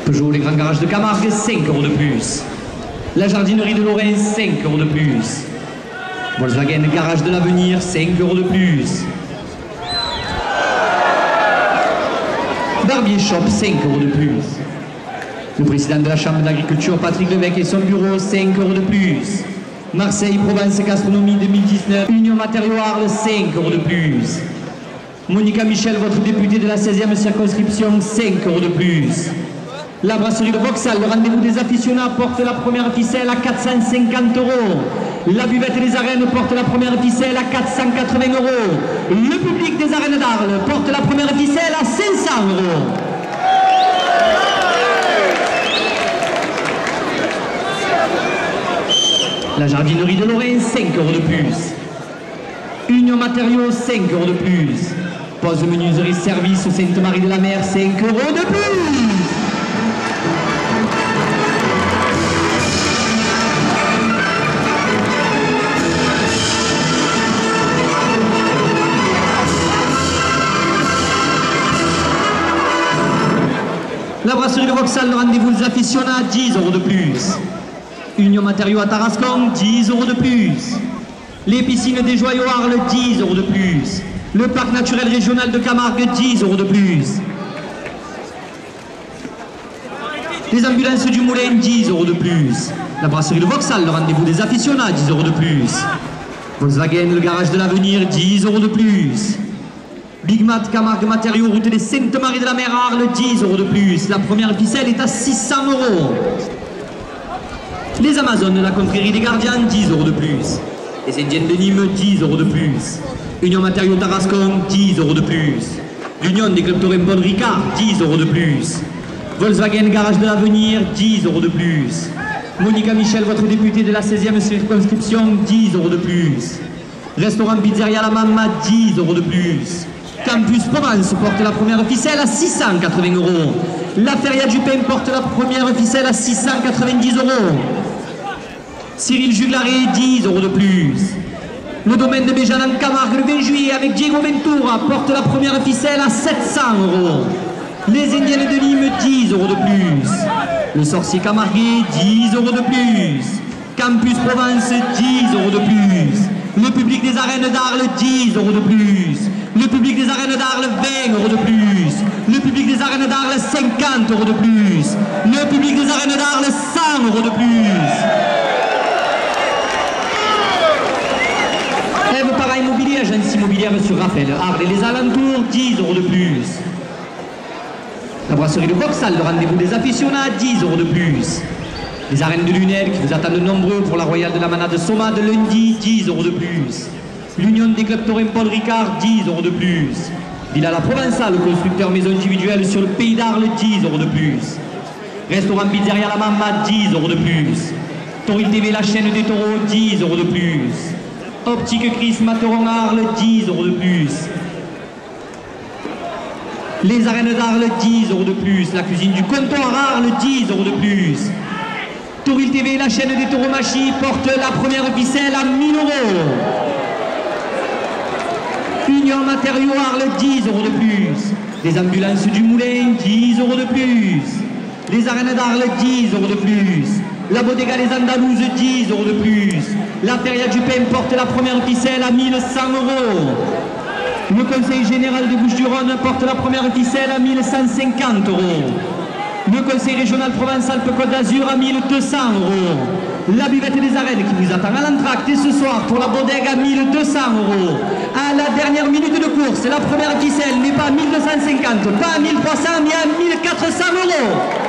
Peugeot, les grands garages de Camargue, 5 € de plus. La jardinerie de Lorraine, 5 € de plus. Volkswagen, garage de l'Avenir, 5 € de plus. Barbier Shop, 5 € de plus. Le président de la Chambre d'agriculture, Patrick Levesque et son bureau, 5 € de plus. Marseille-Provence Gastronomie 2019, Union Matériaux Arles, 5 € de plus. Monica Michel, votre députée de la 16e circonscription, 5 € de plus. La brasserie de Vauxhall, le rendez-vous des aficionats, porte la première ficelle à 450 €. La buvette des arènes porte la première ficelle à 480 €. Le public des arènes d'Arles porte la première ficelle à 500 €. La jardinerie de Lorraine, 5 € de plus. Union Matériaux, 5 € de plus. Pose menuiserie service Sainte-Marie de la Mer, 5 € de plus. La brasserie de Vauxhall, le rendez-vous des aficionats, 10 € de plus. Union Matériaux à Tarascon, 10 € de plus. Les piscines des Joyaux Arles, 10 € de plus. Le parc naturel régional de Camargue, 10 € de plus. Les ambulances du Moulin, 10 € de plus. La brasserie de Vauxhall, le rendez-vous des aficionats, 10 € de plus. Volkswagen, le garage de l'Avenir, 10 € de plus. Big Mat, Camargue Matériaux, route des Sainte-Marie de la Mer Arles, 10 € de plus. La première ficelle est à 600 €. Les Amazones de la confrérie des Gardiens, 10 € de plus. Les Indiennes de Nîmes, 10 € de plus. Union Matériaux Tarascon, 10 € de plus. L'Union des clubs Taurin Paul Ricard, 10 € de plus. Volkswagen Garage de l'Avenir, 10 € de plus. Monica Michel, votre députée de la 16e circonscription, 10 € de plus. Restaurant Pizzeria La Mamma, 10 € de plus. Campus Provence porte la première ficelle à 680 €. La Feria du Pain porte la première ficelle à 690 €. Cyril Juglaré, 10 € de plus. Le domaine de Béjane en Camargue le 20 juillet avec Diego Ventura porte la première ficelle à 700 €. Les Indiennes de Nîmes, 10 € de plus. Le Sorcier Camarguais, 10 € de plus. Campus Provence, 10 € de plus. Le public des arènes d'Arles, 10 € de plus. Le public des arènes d'Arles, 20 € de plus. Le public des arènes d'Arles, 50 € de plus. Le public des arènes d'Arles, 100 € de plus. Eve Para Immobilier, agence immobilière sur Raphaël, Arles et les alentours, 10 € de plus. La brasserie de Vauxhall, le rendez-vous des aficionats, 10 € de plus. Les arènes de Lunel qui vous attendent nombreux pour la Royale de la Manade Sommade lundi, 10 € de plus. L'Union des clubs Taurin Paul Ricard, 10 € de plus. Villa La Provençale, constructeur maison individuelle sur le pays d'Arles, 10 € de plus. Restaurant Pizzeria La Mamma, 10 € de plus. Tauril TV, la chaîne des taureaux, 10 € de plus. Optique Chris Materon Arles, 10 € de plus. Les arènes d'Arles, 10 € de plus. La cuisine du comptoir Arles, 10 € de plus. Tauril TV, la chaîne des tauromachie, porte la première ficelle à 1000 €. Union Matériaux Arles, 10 € de plus. Les ambulances du Moulin, 10 € de plus. Les arènes d'Arles, 10 € de plus. La Bodega Les Andalouses, 10 € de plus. La Feria du Pain porte la première ficelle à 1100 €. Le Conseil général de Bouches-du-Rhône porte la première ficelle à 1150 €. Le Conseil régional Provence-Alpes-Côte d'Azur à 1200 €. La buvette des arènes qui vous attend à l'entracte et ce soir pour la Bodega à 1200 €. À la dernière minute de course, la première ficelle n'est pas à 1250, pas à 1300, mais à 1400 €.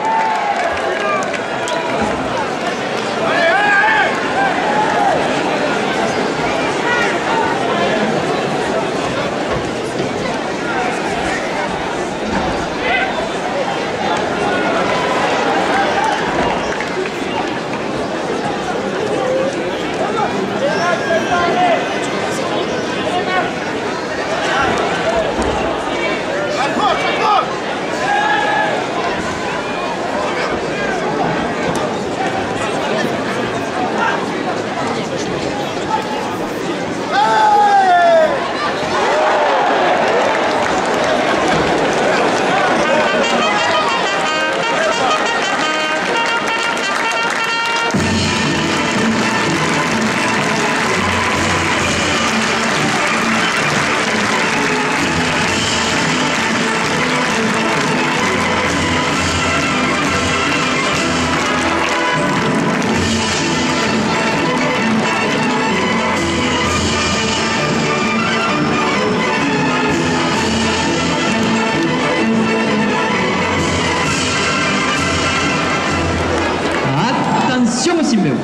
Attention Simbeo.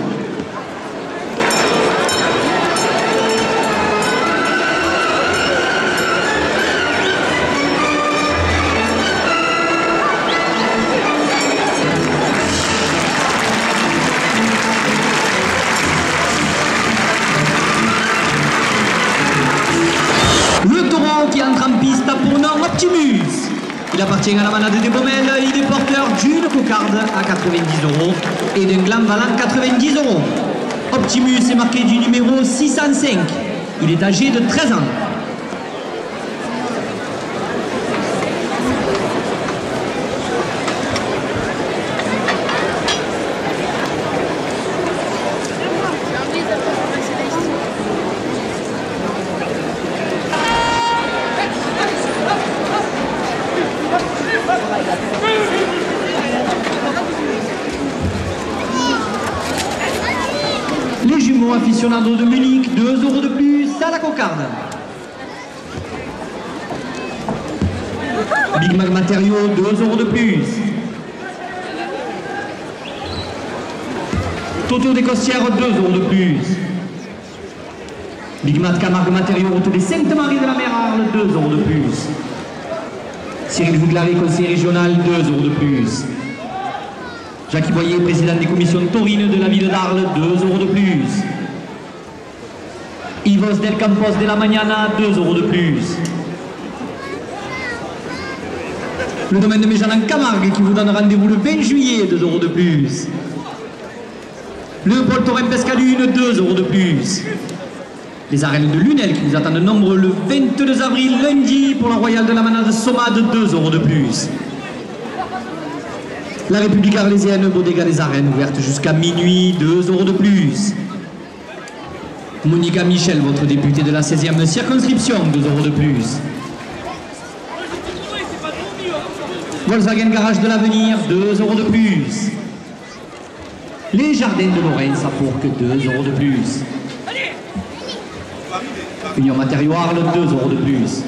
Le taureau qui entre en piste pour nom Optimus. Il appartient à la manade des Baumelles, il est porteur d'une cocarde à 90 € et d'un gland valant 90 €. Optimus est marqué du numéro 605. Il est âgé de 13 ans. Les jumeaux aficionados de Munich, 2 € de plus à la cocarde. Big Mac Matériaux, 2 € de plus. Toto des Costières, 2 € de plus. Big Mac Camargue Matériaux, route des Sainte-Marie de la Mer Arles, 2 € de plus. Cyril Jouglaré, conseiller régional, 2 € de plus. Jacques Boyer, président des commissions taurines de la ville d'Arles, 2 € de plus. Yvos del Campos de la Mañana, 2 € de plus. Le domaine de Méjean en Camargue qui vous donne rendez-vous le 20 juillet, 2 € de plus. Le Paul Taurin Pescalune, 2 € de plus. Les arènes de Lunel qui nous attendent nombreux le 22 avril, lundi, pour la Royale de la Manade Sommade, 2 € de plus. La République arlésienne, Bodega des Arènes, ouverte jusqu'à minuit, 2 € de plus. Monica Michel, votre députée de la 16e circonscription, 2 € de plus. Volkswagen Garage de l'Avenir, 2 € de plus. Les Jardins de Lorraine, ça pour que 2 € de plus. Union Matériaux Arles, 2 € de plus.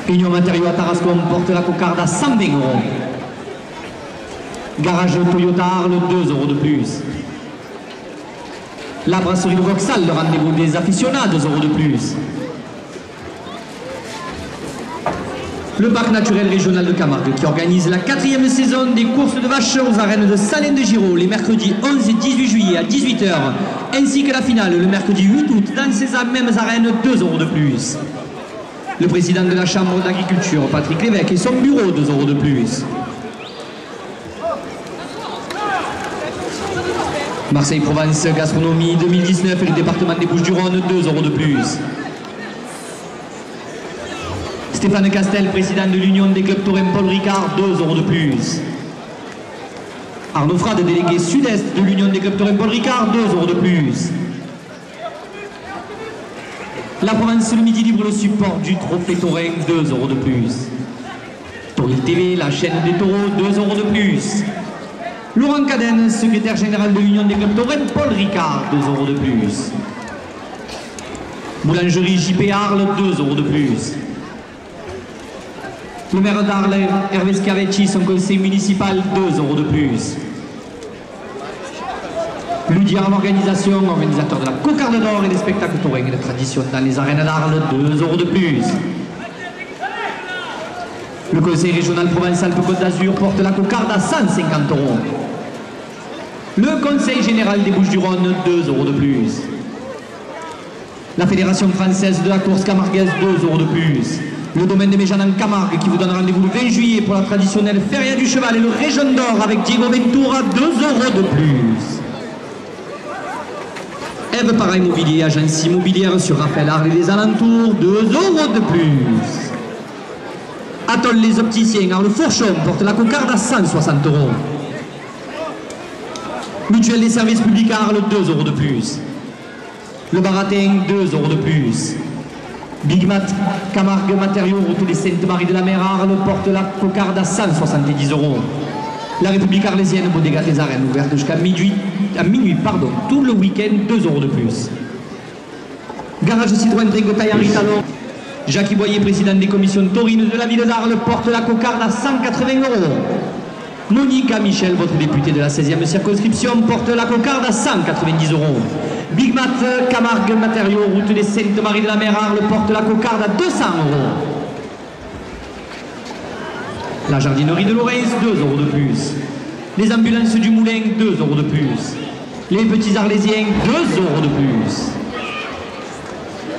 Union Matériaux à Tarascon porte la cocarde à 120 €. Garage Toyota Arles, 2 € de plus. La brasserie de Vauxhall, le rendez-vous des aficionados, 2 € de plus. Le parc naturel régional de Camargue qui organise la 4e saison des courses de vaches aux arènes de Salins-de-Giraud les mercredis 11 et 18 juillet à 18 h, ainsi que la finale le mercredi 8 août dans ces mêmes arènes, 2 € de plus. Le président de la Chambre d'agriculture, Patrick Lévesque, et son bureau, 2 € de plus. Marseille-Provence Gastronomie 2019 et le département des Bouches-du-Rhône, 2 € de plus. Stéphane Castel, président de l'Union des clubs taurins Paul Ricard, 2 € de plus. Arnaud Frade, délégué sud-est de l'Union des clubs taurins Paul Ricard, 2 € de plus. La Provence le Midi Libre, le support du trophée taurin, 2 € de plus. Tauril TV, la chaîne des taureaux, 2 € de plus. Laurent Cadenne, secrétaire général de l'Union des clubs taurins Paul Ricard, 2 € de plus. Boulangerie JP Arles, 2 € de plus. Le maire d'Arles, Hervé Scavetti, son conseil municipal, 2 € de plus. Ludiarme Organisation, organisateur de la cocarde d'or et des spectacles taurins et de tradition dans les arènes d'Arles, 2 € de plus. Le conseil régional Provence-Alpes-Côte d'Azur porte la cocarde à 150 €. Le conseil général des Bouches-du-Rhône, 2 € de plus. La fédération française de la course camarguaise, 2 € de plus. Le domaine de Méjean en Camargue qui vous donne rendez-vous le 20 juillet pour la traditionnelle Feria du Cheval et le Région d'Or avec Diego Ventura, 2 € de plus. Eve Para Immobilier, agence immobilière sur Raphaël Arles et les alentours, 2 € de plus. Atoll les opticiens, Arles Fourchon porte la cocarde à 160 €. Mutuelle des services publics à Arles, 2 € de plus. Le Baratin, 2 € de plus. Big Mat, Camargue Matériaux, route des Saintes-Maries de la Mer à Arles, porte la cocarde à 170 €. La République arlésienne, Bodega des Arènes, ouverte jusqu'à minuit, tout le week-end, 2 € de plus. Garage Citroën Trinquetaille Henri Talon. Jacques Boyer, président des commissions taurines de la ville d'Arles, porte la cocarde à 180 €. Monica Michel, votre députée de la 16e circonscription, porte la cocarde à 190 €. Big Mat, Camargue Matériaux, route des Saintes-Maries de la Mer Arles, porte la cocarde à 200 €. La jardinerie de Lorraine, 2 € de plus. Les ambulances du Moulin, 2 € de plus. Les petits Arlésiens, 2 € de plus.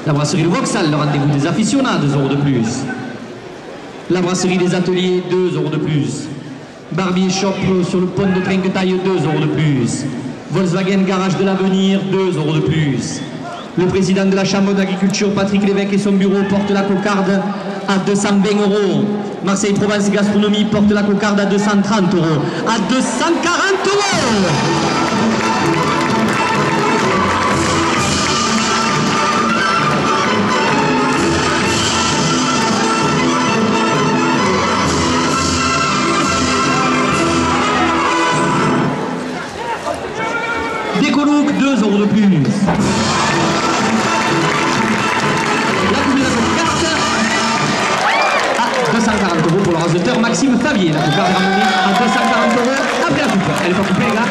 La brasserie de Vauxhall, le rendez-vous des aficionados, 2 € de plus. La brasserie des ateliers, 2 € de plus. Barbier Shop sur le pont de Trinquetaille, 2 € de plus. Volkswagen Garage de l'Avenir, 2 € de plus. Le président de la Chambre d'agriculture, Patrick Lévesque, et son bureau portent la cocarde à 220 €. Marseille-Provence Gastronomie porte la cocarde à 230 €. À 240 €. Décolook, 2 € de plus. La combinaison de cartes à 240 € pour le raseteur Maxime Favier. La cocarde est ramenée à 240 € après la coupe. Elle n'est pas coupée, les gars.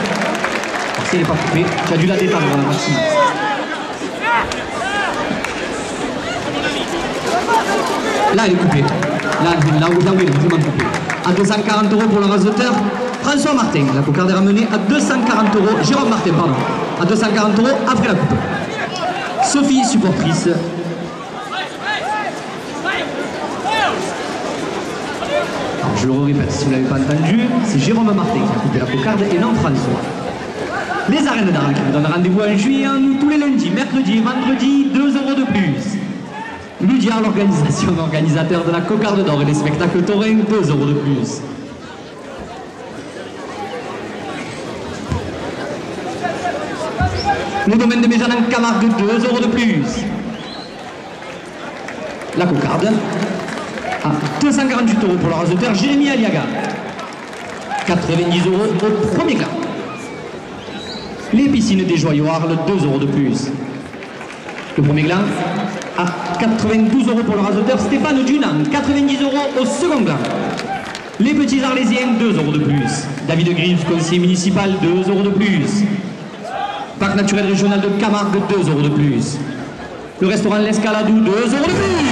Si elle n'est pas coupée, tu as dû la détendre, la Maxime. Là, elle est coupée. Là où elle est vraiment coupée. À 240 € pour le raseteur François Martin. La cocarde est ramenée à 240 euros. Jérôme Martin, pardon. À 240 euros après la coupe. Sophie, supportrice. Alors, je le répète si vous ne l'avez pas entendu, c'est Jérôme Martin qui a coupé la cocarde et non François. Les arènes d'Arles qui vous donnent rendez-vous en juillet, tous les lundis, mercredis et vendredis, 2 euros de plus. Ludia, l'organisation, organisateur de la cocarde d'or et des spectacles taurins, 2 euros de plus. Le domaine de Méjeanne en Camargue, 2 euros de plus. La cocarde à 248 euros pour le rasoteur Jérémy Aliaga. 90 euros au premier clan. Les piscines des Joyaux Arles, 2 euros de plus. Le premier clan à 92 euros pour le rasoteur Stéphane Dunan. 90 euros au second clan. Les petits Arlésiens, 2 euros de plus. David Grives, conseiller municipal, 2 euros de plus. Parc naturel régional de Camargue, 2 euros de plus. Le restaurant L'Escaladou, 2 euros de plus.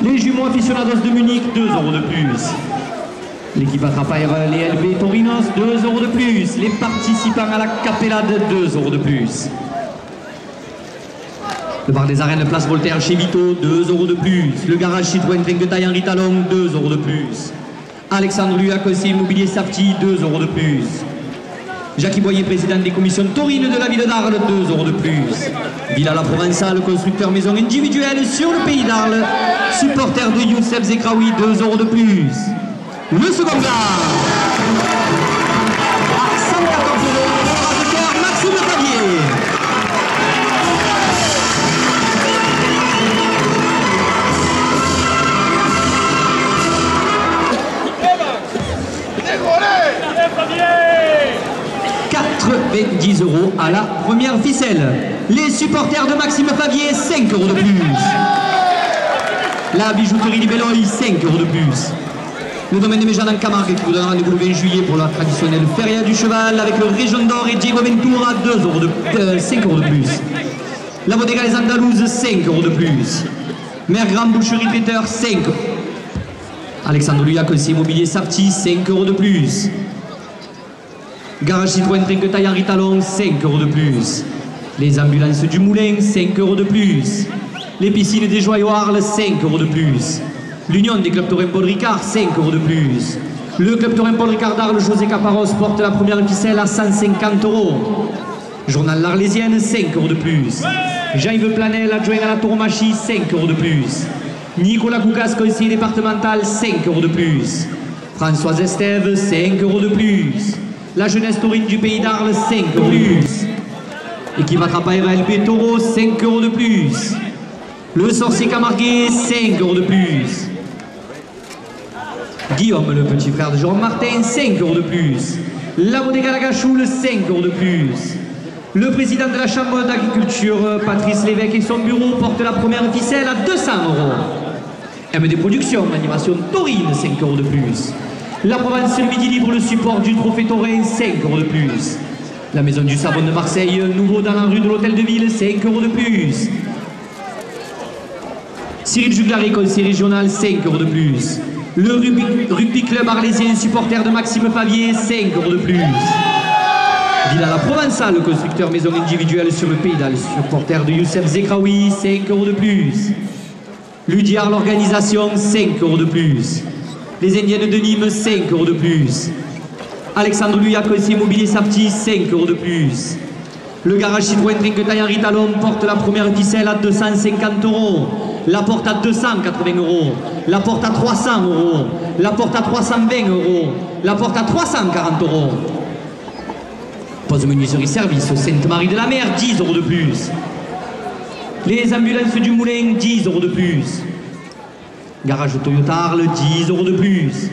Les jumeaux aficionados de Munich, 2 euros de plus. L'équipe attrapaire, les LB Torinos, 2 euros de plus. Les participants à la Capellade, 2 euros de plus. Le bar des arènes, place Voltaire chez Vito, 2 euros de plus. Le garage Citroën Trinquetaille Henri Talon, 2 euros de plus. Alexandre Luat, conseiller immobilier Safety, 2 euros de plus. Jacques Boyer, président des commissions taurines de la ville d'Arles, 2 euros de plus. Villa La Provençale, constructeur maison individuelle sur le pays d'Arles. Supporter de Youssef Zekraoui, 2 euros de plus. Le second gars à 114 euros pour le rasoteur Maxime Favier. « 90 euros à la première ficelle. Les supporters de Maxime Favier, 5 euros de plus. La bijouterie Libelloy, 5 euros de plus. Le domaine de Méjeanne en Camargue qui vous donne rendez-vous le 20 juillet pour la traditionnelle Feria du Cheval avec le Région d'Or et Diego Ventura, 5 euros de plus. La Bodega Les Andalouses, 5 euros de plus. Mère Grand Boucherie Traiteur, 5. Alexandre Luat, conseiller immobilier Safety, 5 euros de plus. Garage Citroën Trinquetaille Henri Talon, 5 euros de plus. Les ambulances du Moulin, 5 euros de plus. Les piscines des Joyaux Arles, 5 euros de plus. L'Union des clubs taurins Paul Ricard, 5 euros de plus. Le club taurin Paul Ricard d'Arles, José Caparros, porte la première ficelle à 150 euros. Journal L'Arlésienne, 5 euros de plus. Jean-Yves Planel, adjoint à la tauromachie, 5 euros de plus. Nicolas Koukas, conseiller départemental, 5 euros de plus. Françoise Estève, 5 euros de plus. La jeunesse taurine du pays d'Arles, 5 euros de plus. Équipe attrapaille LB Taureau, 5 euros de plus. Le sorcier Camarguais, 5 euros de plus. Guillaume, le petit frère de Jérôme Martin, 5 euros de plus. La Bodega Lagachoule, 5 euros de plus. Le président de la Chambre d'agriculture, Patrice Lévesque, et son bureau portent la première ficelle à 200 euros. MD Productions, animation taurine, 5 euros de plus. La Provence le Midi Libre, le support du trophée taurin, 5 euros de plus. La Maison du Savon de Marseille, nouveau dans la rue de l'Hôtel de Ville, 5 euros de plus. Cyril Juglaré, conseiller régional, 5 euros de plus. Le rugby club arlésien, supporter de Maxime Favier, 5 euros de plus. Villa La Provençale, le constructeur maison individuelle sur le Pays d'Arles, supporter de Youssef Zekraoui, 5 euros de plus. Ludiar, l'organisation, 5 euros de plus. Les Indiennes de Nîmes, 5 euros de plus. Alexandre Luat, conseiller immobilier Safety, 5 euros de plus. Le garage Citroën Trinquetaille Henri Talon porte la première ficelle à 250 euros. La porte à 280 euros. La porte à 300 euros. La porte à 320 euros. La porte à 340 euros. Pose menuiserie service Sainte-Marie de la Mer, 10 euros de plus. Les ambulances du Moulin, 10 euros de plus. Garage Toyota Arles, 10 euros de plus.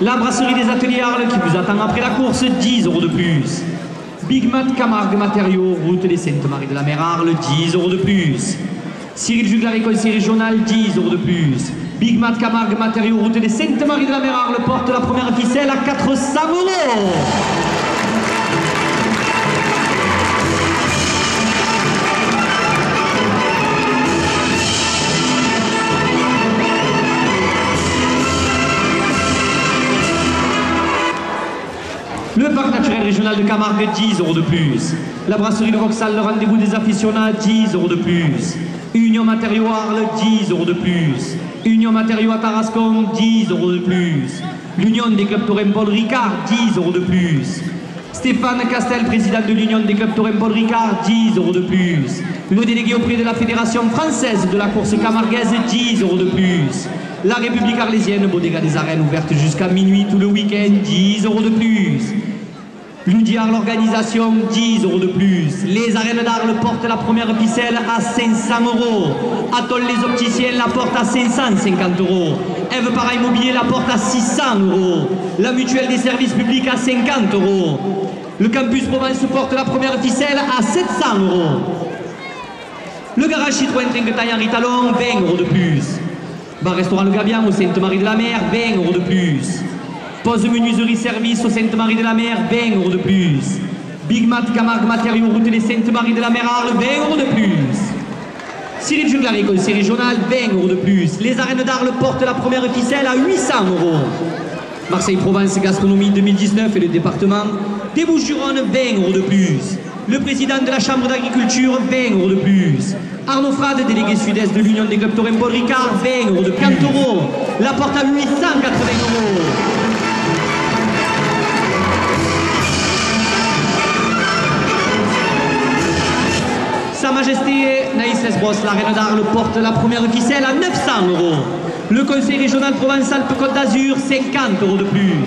La brasserie des ateliers Arles qui vous attend après la course, 10 € de plus. Big Mat Camargue Matériaux, route des Saintes-Maries de la Mer Arles, 10 € de plus. Cyril Juglaré, conseiller régional, 10 € de plus. Big Mat Camargue Matériaux, route des Saintes-Maries de la Mer Arles, porte la première ficelle à 400 €. Le parc naturel régional de Camargue, 10 € de plus. La brasserie de Vauxhall, le rendez-vous des aficionats, 10 € de plus. Union Matériaux Arles, 10 € de plus. Union Matériaux à Tarascon, 10 € de plus. L'Union des clubs Taurin Paul Ricard, 10 € de plus. Stéphane Castel, président de l'Union des clubs Taurin Paul Ricard, 10 € de plus. Le délégué auprès de la Fédération française de la course camarguaise, 10 € de plus. La République arlésienne, Bodega des Arènes, ouverte jusqu'à minuit tout le week-end, 10 € de plus. L'UDI Arles Organisation, 10 € de plus. Les Arènes d'Arles portent la première ficelle à 500 €. Atoll les opticiens la porte à 550 €. Eve Para Immobilier la porte à 600 €. La Mutuelle des services publics à 50 €. Le Campus Provence porte la première ficelle à 700 €. Le garage Citroën Trinquetaille Henri Talon, 20 € de plus. Bar-restaurant Le Gabian au Sainte-Marie de la Mer, 20 € de plus. Pose menuiserie service au Sainte-Marie de la Mer, 20 € de plus. Big Mat Camargue Matériaux, route des Sainte-Marie de la Mer Arles, 20 € de plus. Cyril Juglaré, conseiller régional, 20 € de plus. Les Arènes d'Arles portent la première ficelle à 800 €. Marseille-Provence Gastronomie 2019 et le département des Bouches-du-Rhône, 20 € de plus. Le président de la Chambre d'agriculture, 20 € de plus. Arnaud Frade, délégué sud-est de l'Union des clubs Taurin Paul Ricard, 20 € de plus. Cantoro, la porte à 880 €. Sa Majesté Naïs Lesbos, la Reine d'Arles, porte la première ficelle à 900 €. Le Conseil régional Provence-Alpes-Côte d'Azur, 50 € de plus.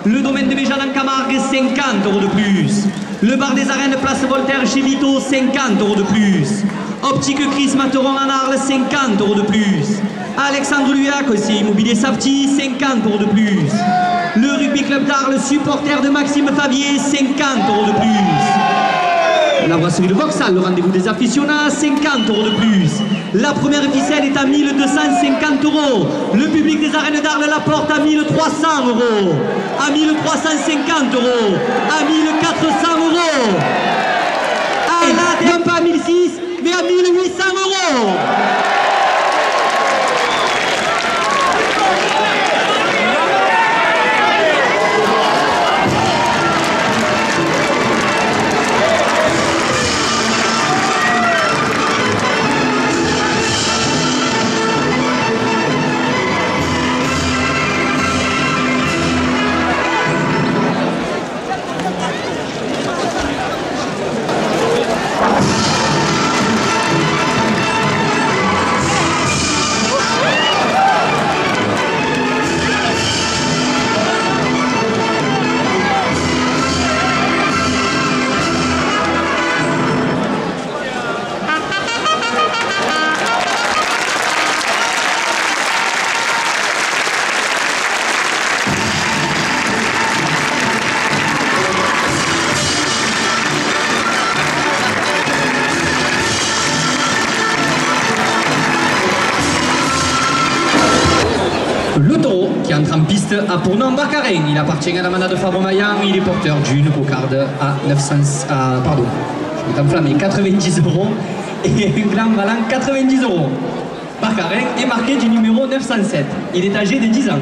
Le domaine de Béjane en Camargue, 50 € de plus. Le bar des Arènes, place Voltaire chez Vito, 50 € de plus. Optique Chris Materon en Arles, 50 € de plus. Alexandre Luyac, conseiller immobilier Safety, 50 € de plus. Le Rugby Club d'Arles, supporter de Maxime Favier, 50 € de plus. La brasserie de Vauxhall, le rendez-vous des aficionats, 50 € de plus. La première ficelle est à 1250 €. Le public des Arènes d'Arles la porte à 1300 €. À 1350 €. À 1400 €. Non pas à 1006, mais à 1800 €. Le taureau qui entre en piste a pour nom Barcarin. Il appartient à la manade de Fabre-Maillan. Il est porteur d'une cocarde à 90 € et un gland valant 90 €. Barcarin est marqué du numéro 907. Il est âgé de 10 ans.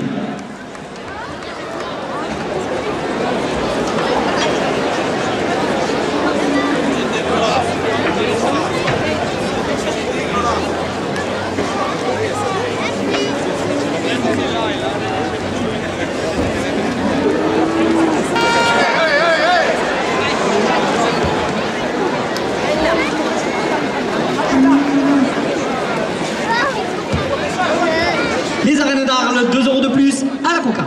Les Arènes d'Arles, 2 € de plus à la coca.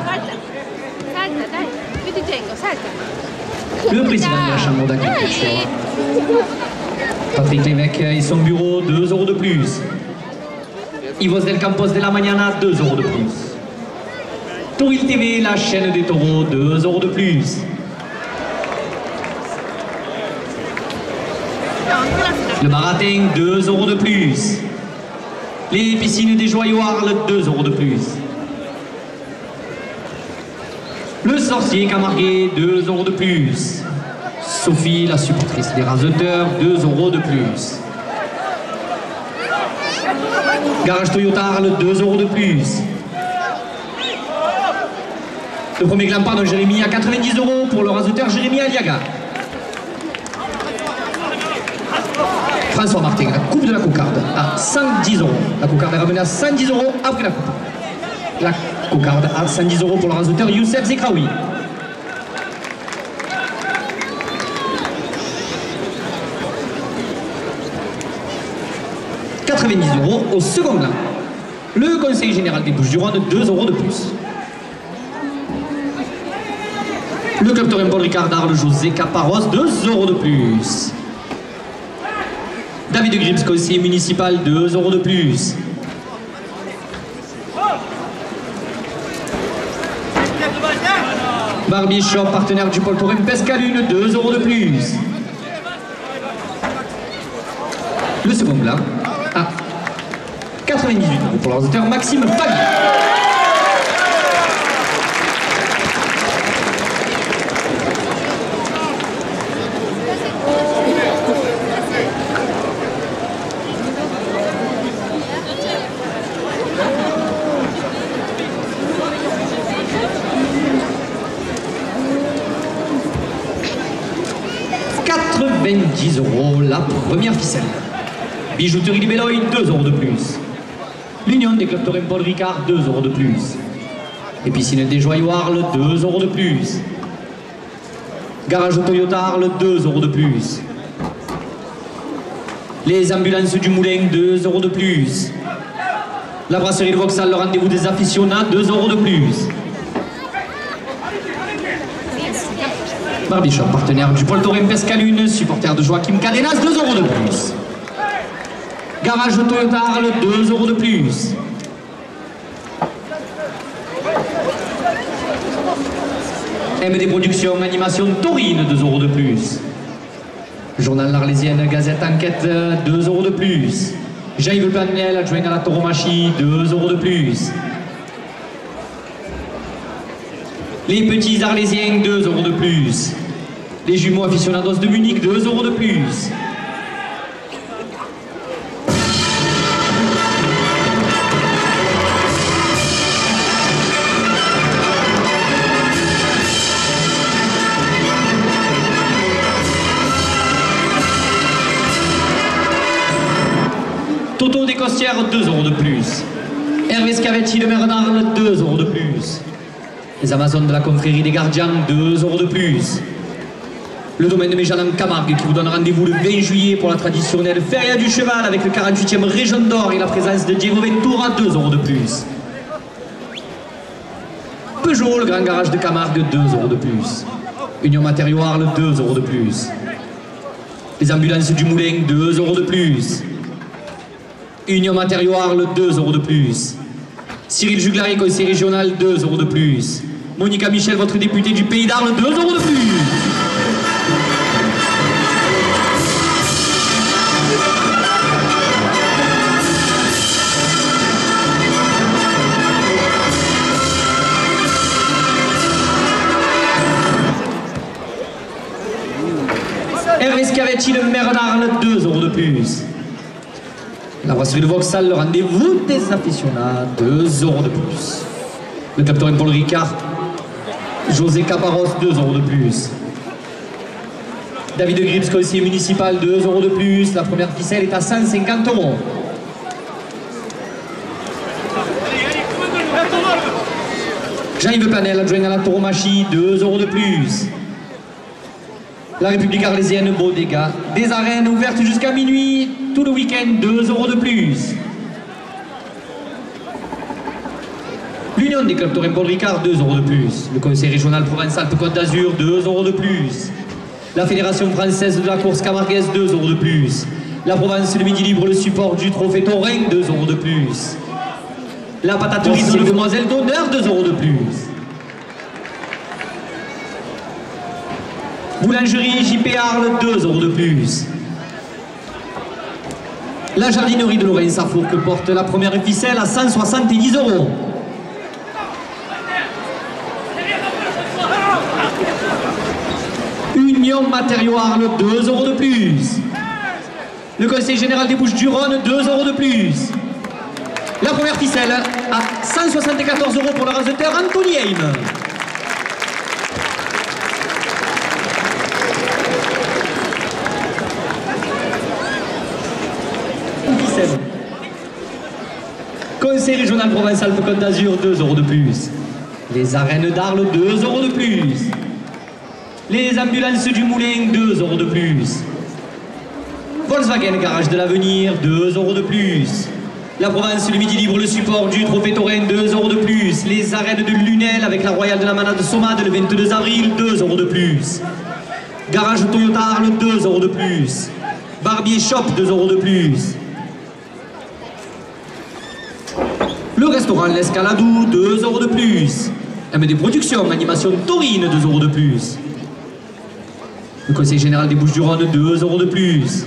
Le président de la Chambre d'agriculture, Patrick Lévesque et son bureau, 2 € de plus. Yvos del Campos de la Mañana, 2 € de plus. Tauril TV, la chaîne des taureaux, 2 € de plus. Le Baratin, 2 € de plus. Les piscines des Joyaux Arles, 2 € de plus. Le Sorcier Camarguais, 2 € de plus. Sophie, la supportrice des Raseteurs, 2 € de plus. Garage Toyota Arles, 2 € de plus. Le premier glampard de Jérémy à 90 € pour le Raseteur Jérémy Aliaga. François Martin, la coupe de la cocarde à 110 €. La cocarde est ramenée à 110 € après la coupe. La cocarde à 110 € pour le Raseteur Youssef Zekraoui. « 90 € au second gland. Le conseil général des Bouches-du-Rhône, 2 € de plus. Le club taurin Paul Ricard d'Arles, José Caparros, 2 € de plus. David de Grips, conseiller municipal, 2 € de plus. Barbie Shop, partenaire du Pôle Taurin Pescalune, 2 € de plus. Le second gland à 98 € pour l'ordinateur Maxime Fabi. « 10 € la première ficelle. Bijouterie du Belloy, 2 € de plus. L'Union des clubs taurin Paul Ricard, 2 € de plus. Les piscines des Joyaux Arles, 2 € de plus. Garage Toyota Arles, 2 € de plus. Les ambulances du Moulin, 2 € de plus. La brasserie de Vauxhall, le rendez-vous des aficionats, 2 € de plus. Barbie Shop, partenaire du Pôle Taurin Pescalune, supporter de Joachim Cadenas, 2 € de plus. Garage Toyota Arles, 2 € de plus. MD Productions, animation taurine, 2 € de plus. Journal L'Arlésienne, Gazette Enquête, 2 € de plus. Jean-Yves Panel, adjoint à la tauromachie, 2 € de plus. Les petits Arlésiens, 2 € de plus. Les jumeaux aficionados de Munich, 2 € de plus. Toto des Costières, 2 € de plus. Hervé Scavetti, le maire d'Arles, 2 € de plus. Les Amazones de la confrérie des Gardiens, 2 € de plus. Le domaine de Méjanan Camargue qui vous donne rendez-vous le 20 juillet pour la traditionnelle Feria du Cheval avec le 48e Région d'Or et la présence de Diego Ventura, 2 € de plus. Peugeot, le grand garage de Camargue, 2 € de plus. Union Matériaux Arles, 2 € de plus. Les ambulances du Moulin, 2 € de plus. Union Matériaux Arles, 2 € de plus. Cyril Juglari, conseiller régional, 2 € de plus. Monica Michel, votre député du Pays d'Arles, 2 € de plus. Hervé Scavetti, le maire d'Arles, 2 € de plus. La brasserie de Vauxhall, le rendez-vous des aficionats, 2 € de plus. Le club taurin Paul Ricard, José Caparros, 2 € de plus. David de Grips, conseiller municipal, 2 € de plus. La première ficelle est à 150 €. Jean-Yves Panel, adjoint à la tauromachie, 2 € de plus. La République arlésienne, Bodega, des arènes ouvertes jusqu'à minuit, tout le week-end, 2 € de plus. L'Union des clubs taurin Paul Ricard, 2 € de plus. Le conseil régional Provence-Alpes-Côte d'Azur, 2 € de plus. La Fédération française de la course camarguaise, 2 € de plus. La Provence, le Midi Libre, le support du trophée taurin, 2 € de plus. La pataterie de Demoiselle d'Honneur, 2 € de plus. Boulangerie JP Arles, 2 € de plus. La jardinerie de Lorraine Safour que porte la première ficelle à 170 €. Union Matériaux Arles, 2 € de plus. Le Conseil Général des Bouches-du-Rhône, 2 € de plus. La première ficelle à 174 € pour le raseteur Anthony Heim. Conseil régional Provence-Alpes-Côte d'Azur, 2 € de plus. Les arènes d'Arles, 2 € de plus. Les ambulances du Moulin, 2 € de plus. Volkswagen Garage de l'Avenir, 2 € de plus. La Provence, le Midi Libre, le support du Trophée Taurin, 2 € de plus. Les arènes de Lunel avec la Royale de la Manade Sommade le 22 avril, 2 € de plus. Garage Toyota Arles, 2 € de plus. Barbier Shop, 2 € de plus. Le restaurant L'Escaladou, 2 € de plus. MD Productions, animation taurine, 2 € de plus. Le Conseil Général des Bouches-du-Rhône, 2 € de plus.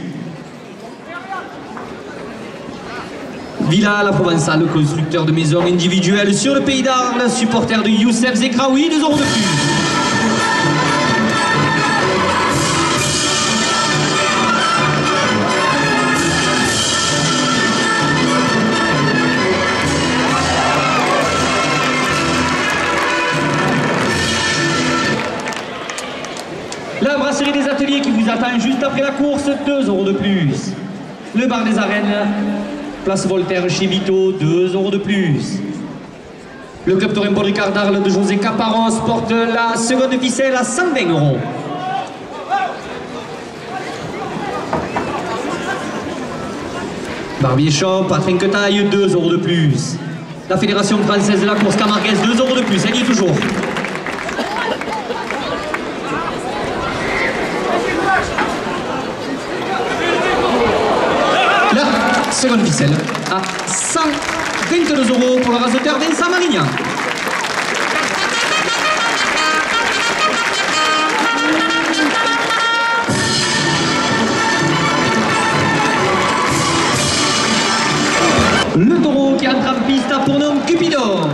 Villa La Provençale, constructeur de maisons individuelles sur le pays d'Arles, supporter de Youssef Zekraoui, 2 € de plus. La brasserie des ateliers qui vous attend juste après la course, 2 € de plus. Le bar des arènes, place Voltaire chez Vito, 2 € de plus. Le club Taurin Paul Ricard d'Arles de José Caparros porte la seconde ficelle à 120 €. Barbier Shop, Patrin Quetaille, 2 € de plus. La Fédération française de la course camarguaise, 2 € de plus, elle y est toujours. Seconde ficelle à 122 € pour le raseteur Vincent Marignan. Le taureau qui entre en piste a pour nom Cupidon.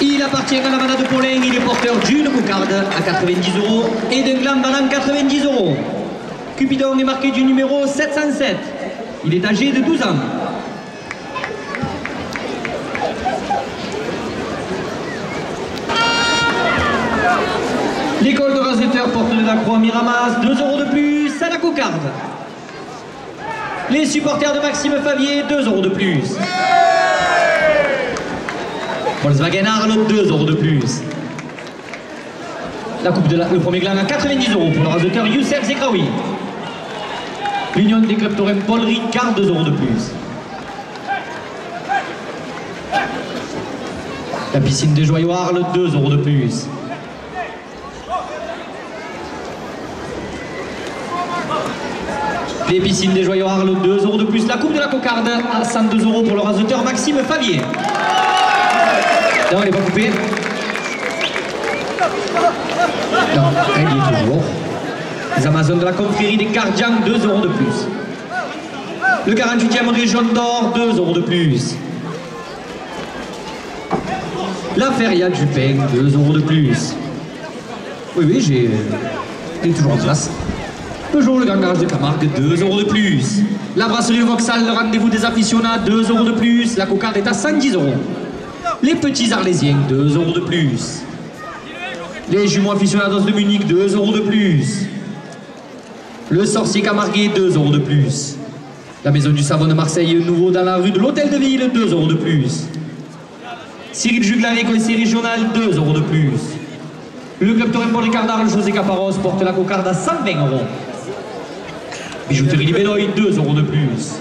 Il appartient à la manade de Paulin, il est porteur d'une cocarde à 90 € et d'un gland à 90 €. Cupidon est marqué du numéro 707. Il est âgé de 12 ans. L'école de raseteur porte de la Croix Miramas, 2 € de plus à la cocarde. Les supporters de Maxime Favier, 2 € de plus. Volkswagen Arles, 2 € de plus. La coupe de le premier gland à 90 € pour le raseteur Youssef Zekraoui. L'Union des clubs Taurin Paul Ricard, 2 € de plus. La piscine des Joyaux Arles, 2 € de plus. Les piscines des Joyaux Arles, 2 € de plus. La coupe de la cocarde à 102 € pour le raseteur Maxime Favier. Non, elle n'est pas coupée. Non, elle y est toujours. Les Amazones de la confrérie des Gardiens, 2 € de plus. Le 48e Région d'Or, 2 € de plus. La Feria du Pain, 2 € de plus. Oui, j'ai toujours en place. Le jour, le Grand Garage de Camargue, 2 € de plus. La brasserie Vauxhall, le rendez-vous des aficionats, 2 € de plus. La cocarde est à 110 €. Les petits Arlésiens, 2 € de plus. Les jumeaux aficionados de Munich, 2 € de plus. Le sorcier camarguais, 2 € de plus. La maison du savon de Marseille, nouveau dans la rue de l'Hôtel de Ville, 2 € de plus. Cyril Juglaret, conseiller régional, 2 € de plus. Le club Taurin Paul Ricard d'Arles, José Caparros porte la cocarde à 120 €. Bijouterie Libelloy, 2 € de plus.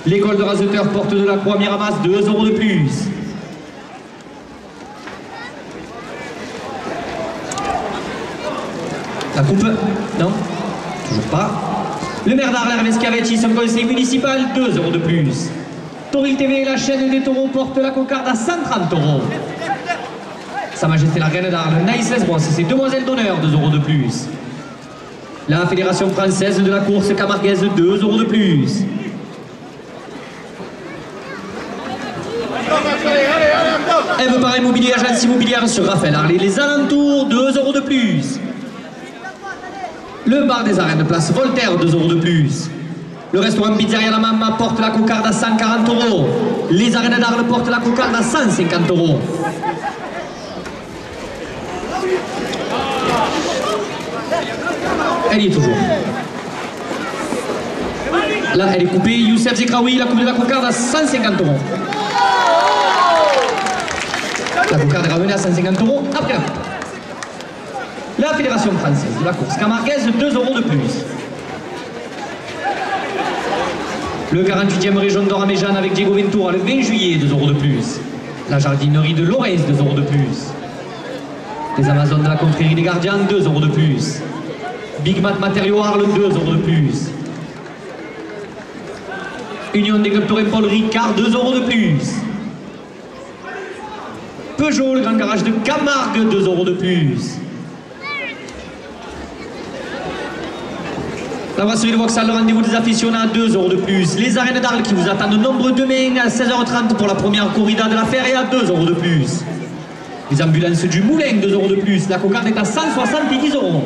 L'école de raseteur porte de la Croix Miramas, 2 € de plus. La coupe? Non? Toujours pas. Le maire d'Arles, Hervé Schiavetti, son conseil municipal, 2 € de plus. Tauril TV, la chaîne des taureaux, porte la cocarde à 130 €. Sa Majesté la Reine d'Arles, Naïs Lesbos, ses demoiselles d'honneur, 2 € de plus. La Fédération française de la course camarguaise, 2 € de plus. Eve par Immobilier, agence immobilière sur Raphaël Harley, les alentours, 2 € de plus. Le bar des arènes, place Voltaire, 2 € de plus. Le restaurant Pizzeria La Mamma porte la cocarde à 140 €. Les arènes d'Arles portent la cocarde à 150 €. Elle y est toujours. Là, elle est coupée. Youssef Zekraoui, la coupe de la cocarde à 150 €. La cocarde est revenue à 150 € après la coupe. La Fédération française de la course camarguaise, 2 € de plus. Le 48e région d'Or à Méjeanne avec Diego Ventura le 20 juillet, 2 € de plus. La jardinerie de Lorez, 2 € de plus. Les Amazones de la confrérie des Gardiens, 2 € de plus. Big Mat Matériaux Arles, 2 € de plus. Union des clubs Torrent Paul Ricard, 2 € de plus. Peugeot, le grand garage de Camargue, 2 € de plus. La brasserie de Vauxhall, le rendez-vous des aficionats, 2 € de plus. Les arènes d'Arles qui vous attendent nombreux demain à 16h30 pour la première corrida de la feria, 2 € de plus. Les ambulances du Moulin, 2 € de plus. La cocarde est à 170 €.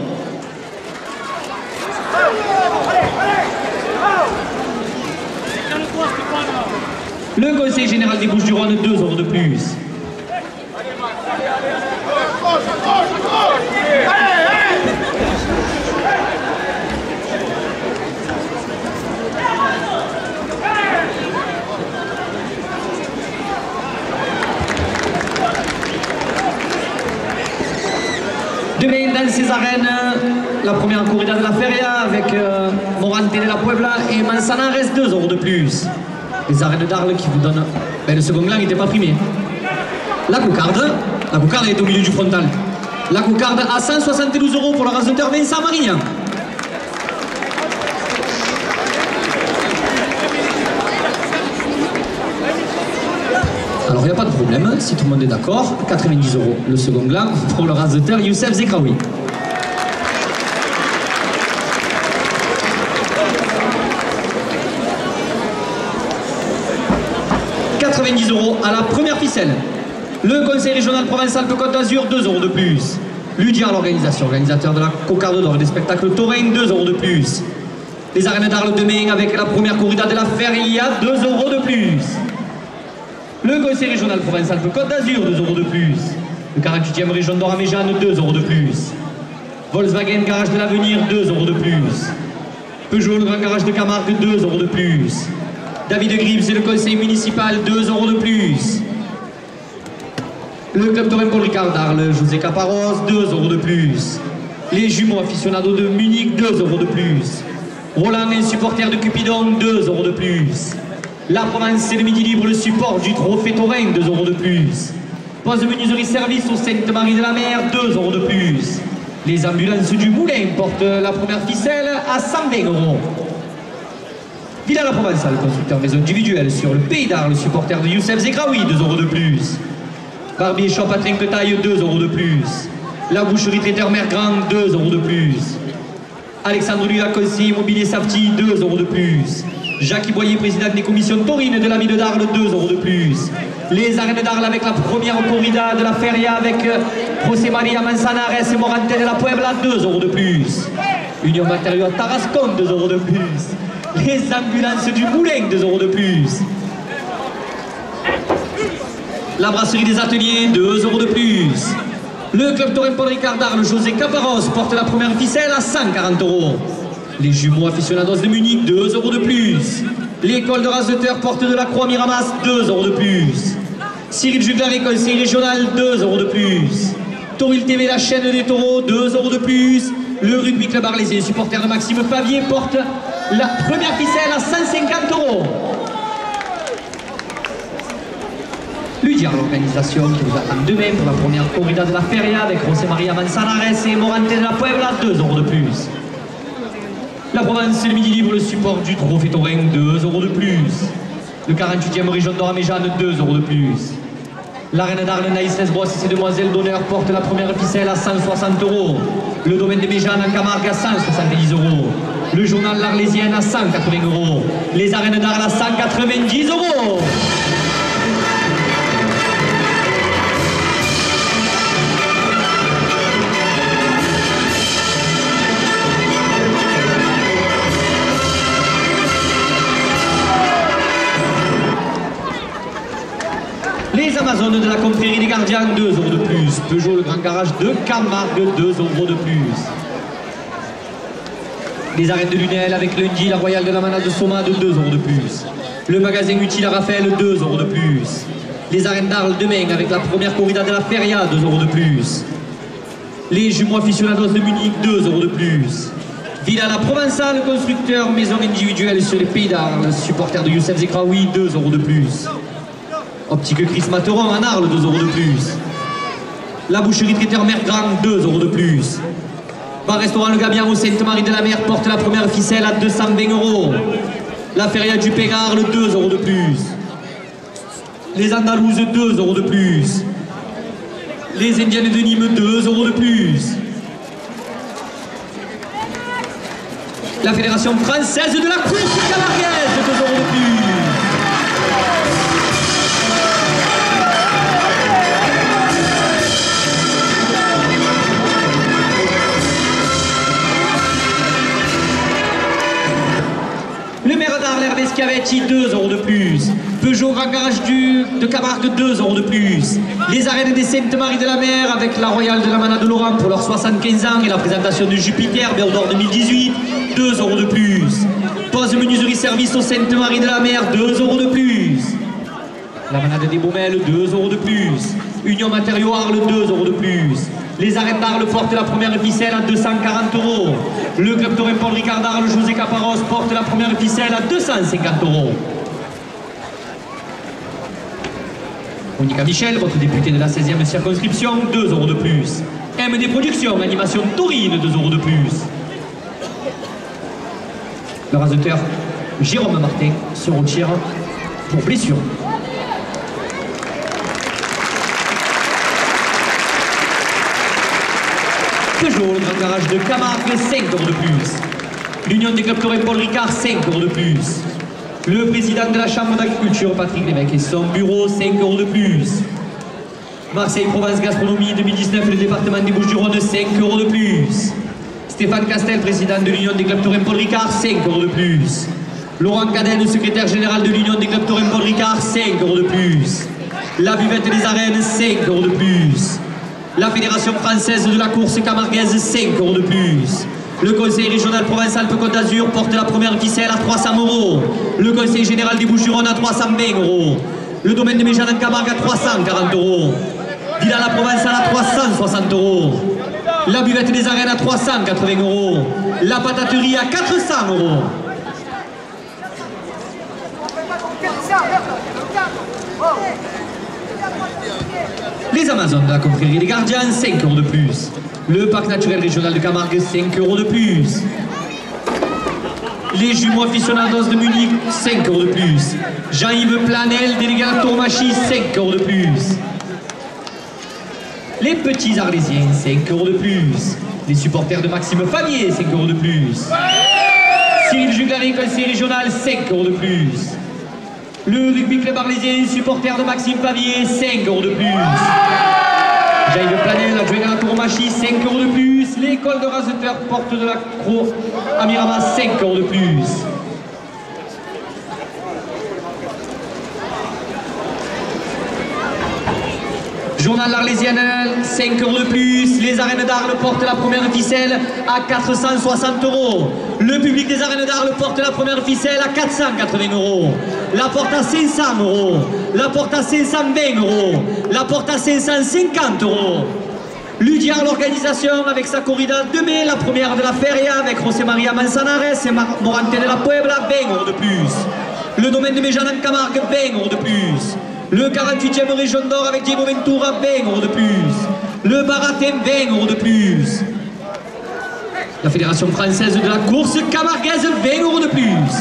Le conseil général des Bouches-du-Rhône, 2 € de plus. Demain dans ces arènes, la première corrida de la feria avec Morante de la Puebla et Manzanares, 2 € de plus. Les arènes d'Arles qui vous donnent... Ben, le second gland n'était pas primé. La cocarde est au milieu du frontal. La cocarde à 172 € pour le raseteur Vincent Marignan. Alors il n'y a pas de problème, si tout le monde est d'accord, 90 € le second gland pour le raseteur Youssef Zekraoui. € à la première ficelle. Le conseil régional provençal de Côte d'Azur, 2 € de plus. Ludia, l'organisation, organisateur de la cocarde d'or et des spectacles taurins, 2 € de plus. Les arènes d'Arles demain avec la première corrida de la feria, 2 € de plus. Le conseil régional provençal de Côte d'Azur, 2 € de plus. Le 48e région d'Or à Méjeanne, 2 € de plus. Volkswagen Garage de l'Avenir, 2 € de plus. Peugeot, le grand garage de Camargue, 2 € de plus. David Gribbs et le conseil municipal, 2 € de plus. Le club Torrent Paul Ricard d'Arles, José Caparros, 2 € de plus. Les jumeaux aficionados de Munich, 2 € de plus. Roland et supporter de Cupidon, 2 € de plus. La Provence et le Midi Libre, le support du trophée Taurin, 2 € de plus. Poste menuiserie service au Sainte-Marie de la Mer, 2 € de plus. Les ambulances du Moulin portent la première ficelle à 120 €. Villa la Provençale, constructeur maison individuelle sur le Pays d'Arles, supporter de Youssef Zekraoui, 2 € de plus. Barbier Shop à Trinquetaille, 2 € de plus. La boucherie traiteur Mère Grande, 2 € de plus. Alexandre Lula, conseiller immobilier Safety, 2 € de plus. Jacques Boyer, président des commissions taurines de la ville d'Arles, 2 € de plus. Les arènes d'Arles avec la première corrida de la feria avec José María Manzanares et Morante de la Puebla, 2 € de plus. Union Matériaux à Tarascon, 2 € de plus. Les ambulances du Moulin, 2 € de plus. La brasserie des ateliers, 2 € de plus. Le club Torrent Paul Ricard d'Arles, José Caparros, porte la première ficelle à 140 €. Les jumeaux aficionados de Munich, 2 € de plus. L'école de raseteur porte de la Croix Miramas, 2 € de plus. Cyril Juglar et conseil régional, 2 € de plus. Tauril TV, la chaîne des taureaux, 2 € de plus. Le rugby club arlésien, supporter de Maxime Favier, porte la première ficelle à 150 €. Ludia, l'organisation qui vous attend demain pour la première corrida de la feria avec José María Manzanares et Morante de la Puebla, 2 € de plus. La Provence et le Midi Libre, le support du trophée Taurin, 2 € de plus. Le 48e région d'Or à Méjeanne, 2 € de plus. La reine d'Arles, Naïs Lesbos et ses demoiselles d'honneur portent la première ficelle à 160 €. Le domaine de Méjeanne en Camargue à 170 €. Le journal L'Arlésienne à 180 €. Les arènes d'Arles à 190 €. Les Amazones de la confrérie des gardiens, 2 € de plus. Peugeot, le grand garage de Camargue, 2 € de plus. Les arènes de Lunel avec lundi, la Royale de la Manade de Soma, 2 € de plus. Le magasin utile à Raphaël, 2 € de plus. Les arènes d'Arles demain avec la première corrida de la Feria, 2 € de plus. Les jumeaux aficionados de Munich, 2 € de plus. Villa la Provençale, constructeur, maison individuelle sur les Pays d'Arles, supporter de Youssef Zekraoui, 2 € de plus. Optique Chris Materon en Arles, 2 € de plus. La boucherie traiteur Mergrand, 2 € de plus. Bar-restaurant Le Gabian au Sainte-Marie-de-la-Mer porte la première ficelle à 220 €. La Feria du Pégard, 2 € de plus. Les Andalouses, 2 € de plus. Les Indiennes de Nîmes, 2 € de plus. La Fédération française de la course camarguaise, 2 € de plus. Le maire d'Arles, Hervé Schiavetti, 2 € de plus. Peugeot, grand garage de Camargue, 2 € de plus. Les arènes des Sainte-Marie-de-la-Mer avec la Royale de la Manade de Laurent pour leurs 75 ans et la présentation de Jupiter, Béodor 2018, 2 € de plus. Pose menuiserie service au Sainte-Marie-de-la-Mer, 2 € de plus. La Manade des Baumelles, 2 € de plus. Union Matériaux Arles, 2 € de plus. Les arènes d'Arles portent la première ficelle à 240 €. Le club taurin Paul Ricard d'Arles, José Caparros, porte la première ficelle à 250 €. Monica Michel, votre député de la 16e circonscription, 2 € de plus. MD Productions, animation taurine, 2 € de plus. Le raseteur Jérôme Martin se retire pour blessure. Peugeot, le grand garage de Camargue, 5 € de plus. L'Union des clubs taurins Paul Ricard, 5 € de plus. Le président de la Chambre d'agriculture, Patrick Lévesque, et son bureau, 5 € de plus. Marseille-Provence Gastronomie 2019, le département des Bouches-du-Rhône, 5 € de plus. Stéphane Castel, président de l'Union des clubs taurins Paul Ricard, 5 € de plus. Laurent Cadel, secrétaire général de l'Union des clubs taurins Paul Ricard, 5 € de plus. La buvette des arènes, 5 € de plus. La Fédération française de la course camarguaise, 5 € de plus. Le Conseil régional Provence-Alpes-Côte d'Azur porte la première ficelle à 300 €. Le Conseil général des Bouches-du-Rhône à 320 €. Le domaine de Méjeanne en Camargue à 340 €. Villa la Provençale à 360 €. La buvette des arènes à 380 €. La pataterie à 400 €. Les Amazones de la confrérie des gardiens, 5 € de plus. Le parc naturel régional de Camargue, 5 € de plus. Les jumeaux aficionados de Munich, 5 € de plus. Jean-Yves Planel, délégué à la Tourmachie, 5 € de plus. Les petits Arlésiens, 5 € de plus. Les supporters de Maxime Famier, 5 € de plus. Cyril Juglari, conseiller régional, 5 € de plus. Le rugby club arlésien, supporter de Maxime Favier, 5 € de plus. Jean-Yves Planel, adjoint à la Tourmachie, 5 € de plus. L'école de raseteurs porte de la Croix à Miramas, 5 € de plus. Journal l'Arlésienne, 5 € de plus. Les arènes d'Arles portent la première ficelle à 460 €. Le public des arènes d'Arles porte la première ficelle à 480 €. La porte à 500 €. La porte à 520 €. La porte à 550 €. Ludiar l'organisation avec sa corrida demain, la première de la Feria avec José María Manzanares et Morante de la Puebla, 20 € de plus. Le domaine de Méjeanne en Camargue, 20 € de plus. Le 48e Région d'Or avec Diego Ventura, 20 € de plus. Le Baratin, 20 € de plus. La Fédération française de la course camarguaise, 20 € de plus.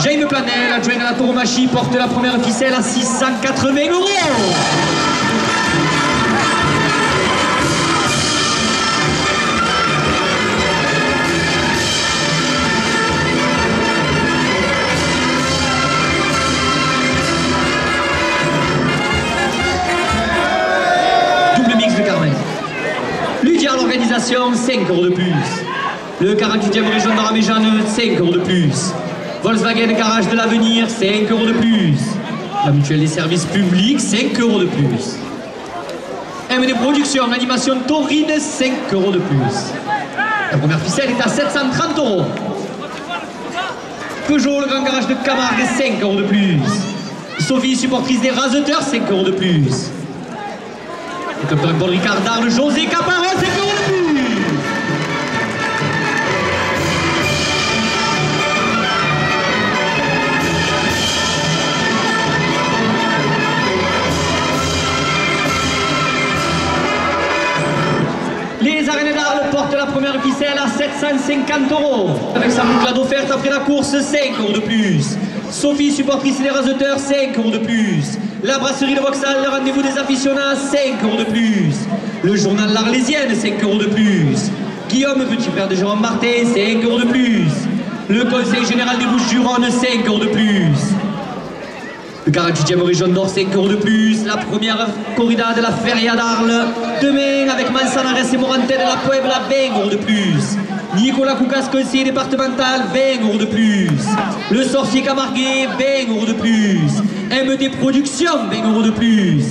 Jaime Planel, adjoint à la tauromachie, porte la première ficelle à 680 €. Double mix de Carmen. Ludia à l'organisation, 5 € de plus. Le 48e région d'Araméjane, 5 € de plus. Volkswagen Garage de l'Avenir, 5 € de plus. La mutuelle des services publics, 5 € de plus. MD Productions, animation taurine, 5 € de plus. La première ficelle est à 730 €. Peugeot, le grand garage de Camargue, 5 € de plus. Sophie, supportrice des Raseteurs, 5 € de plus. Le club de Paul Ricard d'Arles, José Caparo, 5 € de plus. Les arènes d'Arles portent la première ficelle à 750 €. Avec sa bouclade offerte après la course, 5 € de plus. Sophie, supportrice des Raseteurs, 5 € de plus. La brasserie de Vauxhall, le rendez-vous des aficionats, 5 € de plus. Le journal L'Arlésienne, 5 € de plus. Guillaume, petit frère de Jérôme Martin, 5 € de plus. Le Conseil général des Bouches-du-Rhône, 5 € de plus. Le 48e région d'Or, 5 € de plus. La première corrida de la Feria d'Arles. Demain, avec Manzanares et Morantez de la Puebla, 20 € de plus. Nicolas Coucas, conseiller départemental, 20 € de plus. Le sorcier Camarguais, 20 € de plus. MD Productions, 20 € de plus.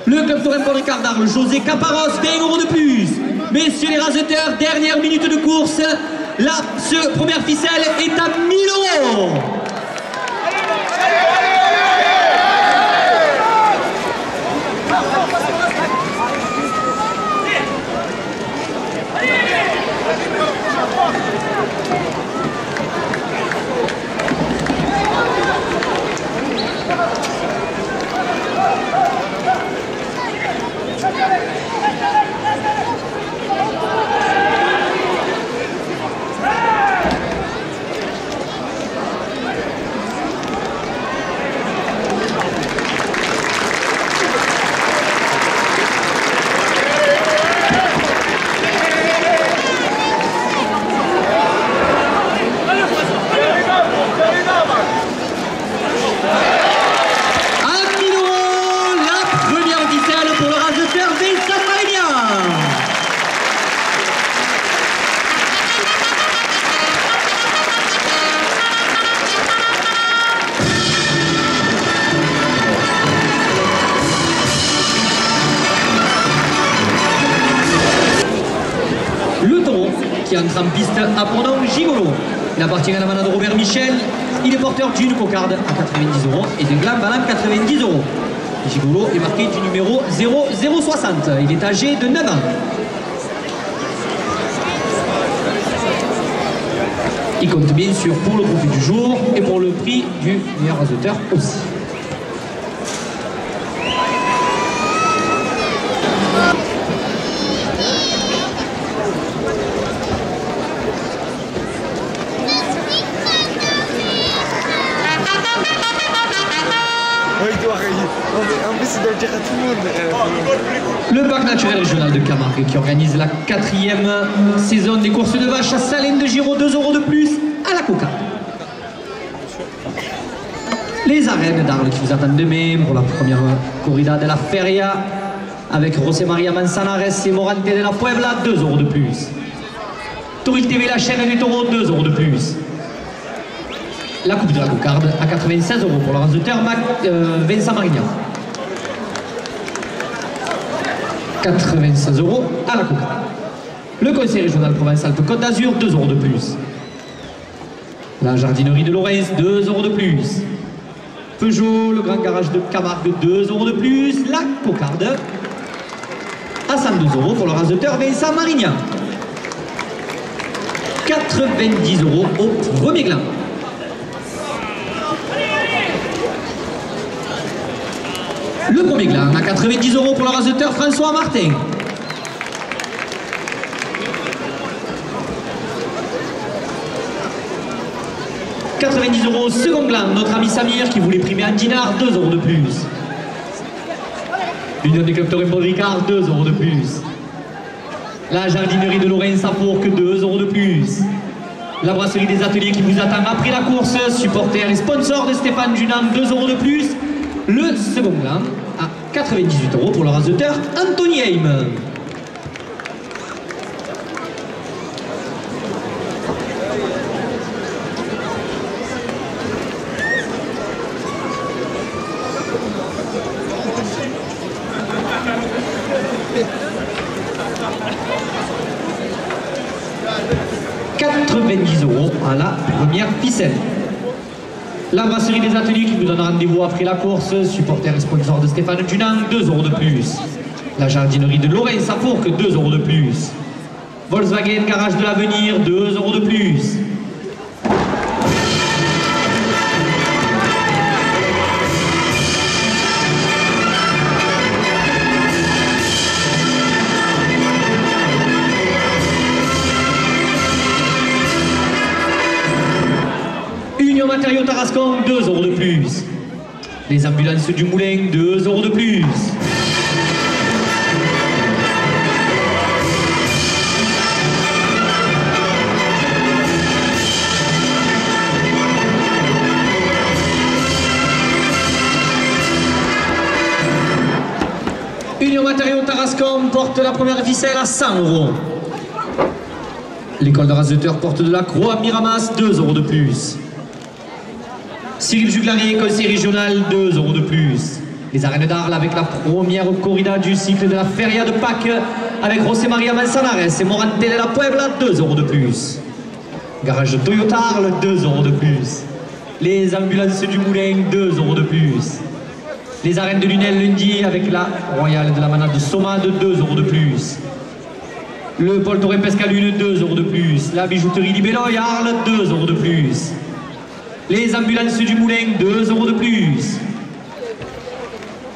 Le club Taurin Paul Ricard d'Arles, José Caparros, 20 € de plus. Messieurs les Raseteurs, dernière minute de course. La première ficelle est à 1000 €. Qui entre en piste à Pordon Gigolo. Il appartient à la manade de Robert Michel. Il est porteur d'une cocarde à 90 € et d'un gland valant 90 €. Gigolo est marqué du numéro 0060. Il est âgé de 9 ans. Il compte bien sûr pour le trophée du jour et pour le prix du meilleur raseteur aussi. En plus, il doit le dire à tout le monde. Le parc naturel régional de Camargue qui organise la 4e saison des courses de vaches à Salène de Giraud, 2 € de plus à la coca. Les arènes d'Arles qui vous attendent demain pour la première corrida de la Feria avec José María Manzanares et Morante de la Puebla, 2 € de plus. Toril TV, la chaîne des taureaux, 2 € de plus. La coupe de la cocarde à 96 € pour le raseteur Vincent Marignan. 96 € à la cocarde. Le conseil régional Provence-Alpes-Côte d'Azur, 2 € de plus. La jardinerie de Lorraine, 2 € de plus. Peugeot, le grand garage de Camargue, 2 € de plus. La cocarde à 102 € pour le raseteur Vincent Marignan. 90 € au premier gland. Le premier gland à 90 € pour le raseteur François Martin. 90 €, second gland, notre ami Samir qui voulait primer un dinar, 2 € de plus. L'Union des clubs Torrent Baudricard, 2 € de plus. La jardinerie de Lorraine Safour, que 2 € de plus. La brasserie des ateliers qui vous attend après la course, supporter et sponsor de Stéphane Junand, 2 € de plus. Le second gland à 98 € pour le raseteur Anthony Heim. À la première ficelle. La brasserie des ateliers qui vous donne rendez-vous après la course, supporter et sponsor de Stéphane Junand, 2 € de plus. La jardinerie de Lorraine Safour, que 2 € de plus. Volkswagen Garage de l'Avenir, 2 € de plus. Matériaux Tarascon, 2 € de plus. Les ambulances du Moulin, 2 € de plus. Union Matériaux Tarascon porte la première ficelle à 100 €. L'école de raseteurs porte de la Croix Miramas, 2 € de plus. Cyril Juglarier, conseiller régional, 2 € de plus. Les arènes d'Arles avec la première corrida du cycle de la Feria de Pâques avec José María Manzanares et Morantel de la Puebla, 2 € de plus. Garage Toyota Arles, 2 € de plus. Les ambulances du Moulin, 2 € de plus. Les arènes de Lunel lundi avec la Royale de la Manade de Sommade, 2 € de plus. Le Paul Torrent Pescalune, 2 € de plus. La bijouterie Libelloy Arles, 2 € de plus. Les ambulances du Moulin, 2 € de plus.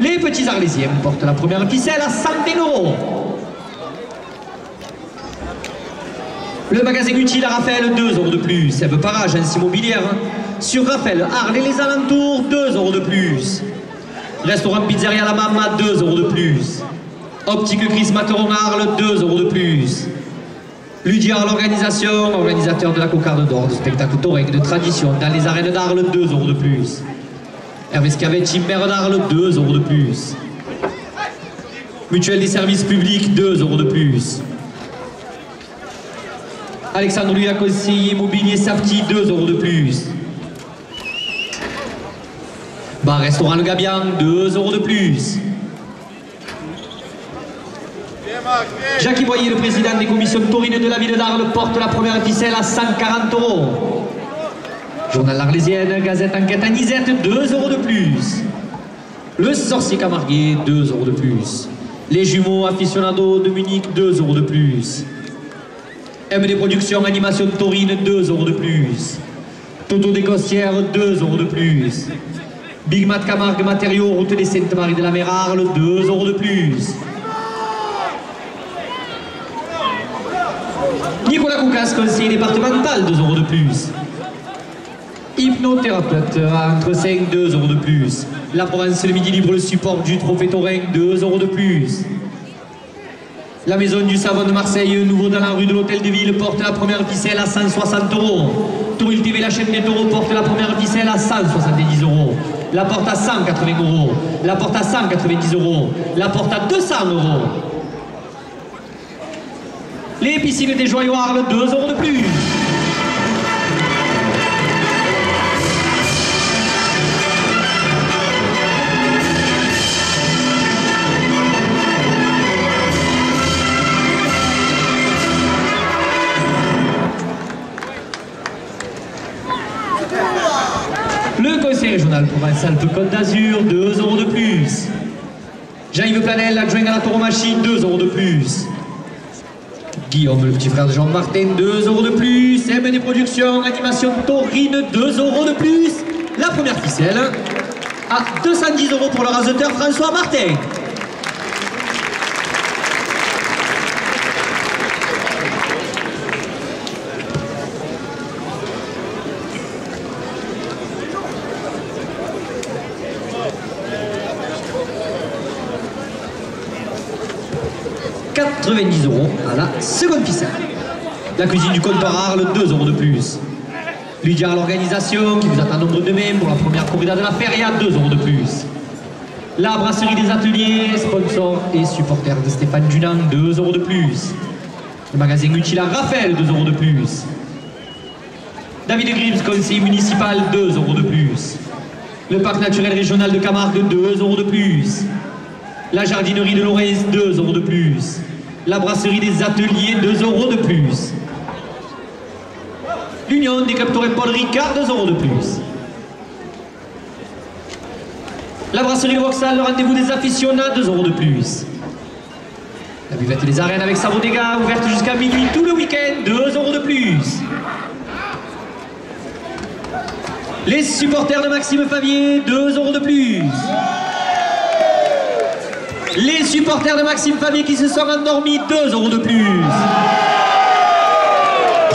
Les petits Arlésiens portent la première ficelle à 120 €. Le magasin utile à Raphaël, 2 € de plus. Eve Parage, ainsi immobilière. Sur Raphaël, Arles et les alentours, 2 € de plus. Restaurant Pizzeria La Mama, 2 € de plus. Optique Chris Materon Arles, 2 € de plus. Ludiar l'organisation, organisateur de la cocarde d'or, de spectacle taureau de tradition dans les arènes d'Arles, 2 € de plus. Hervé Scavetti, maire d'Arles, 2 € de plus. Mutuelle des services publics, 2 € de plus. Alexandre Louis, conseiller immobilier Safety, 2 € de plus. Bar Restaurant Le Gabian, 2 € de plus. Jacques Boyer, le président des commissions taurines de la ville d'Arles, porte la première ficelle à 140 €. Journal Arlésienne, Gazette Enquête Anisette, 2 € de plus. Le Sorcier Camarguais, 2 € de plus. Les Jumeaux Aficionados de Munich, 2 € de plus. MD Productions Animation Taurine, 2 € de plus. Toto des Costières, 2 € de plus. Big Mat Camargue Matériaux, route des Saintes-Maries de la Mer Arles, 2 € de plus. Nicolas Coucas, conseiller départemental, 2 € de plus. Hypnothérapeute à entre 5, 2 € de plus. La Provence le Midi Libre, le support du Trophée Taurin, 2 € de plus. La Maison du Savon de Marseille, nouveau dans la rue de l'Hôtel de Ville, porte la première ficelle à 160 €. Touril TV, la chaîne des taureaux, porte la première ficelle à 170 €. La porte à 180 €. La porte à 190 €. La porte à 200 €. Les piscines des Joyaux Arles, 2 € de plus. Le conseil régional Provence-Alpes-Côte d'Azur, 2 € de plus. Jean-Yves Planel, adjoint à la tauromachie, 2 € de plus. Guillaume, le petit frère de Jean-Martin, 2 € de plus. MD Productions, Animation Taurine, 2 € de plus. La première ficelle à 210 € pour le raseteur François Martin. 90 € à la seconde ficelle. La cuisine du comptoir Arles, 2 € de plus. Lydia à l'organisation, qui vous attend nombre de mains pour la première corrida de la feria, 2 € de plus. La brasserie des ateliers, sponsor et supporter de Stéphane Dunant, 2 € de plus. Le magasin utile à Raphaël, 2 € de plus. David Grims, conseiller municipal, 2 € de plus. Le parc naturel régional de Camargue, 2 € de plus. La jardinerie de Lorraine, 2 € de plus. La brasserie des ateliers, 2 € de plus. L'Union des Captorés Paul Ricard, 2 € de plus. La brasserie de Vauxhall, le rendez-vous des aficionats, 2 € de plus. La buvette des arènes avec sa bodega, ouverte jusqu'à minuit tout le week-end, 2 € de plus. Les supporters de Maxime Favier, 2 € de plus. Les supporters de Maxime Favier qui se sont endormis, 2 € de plus.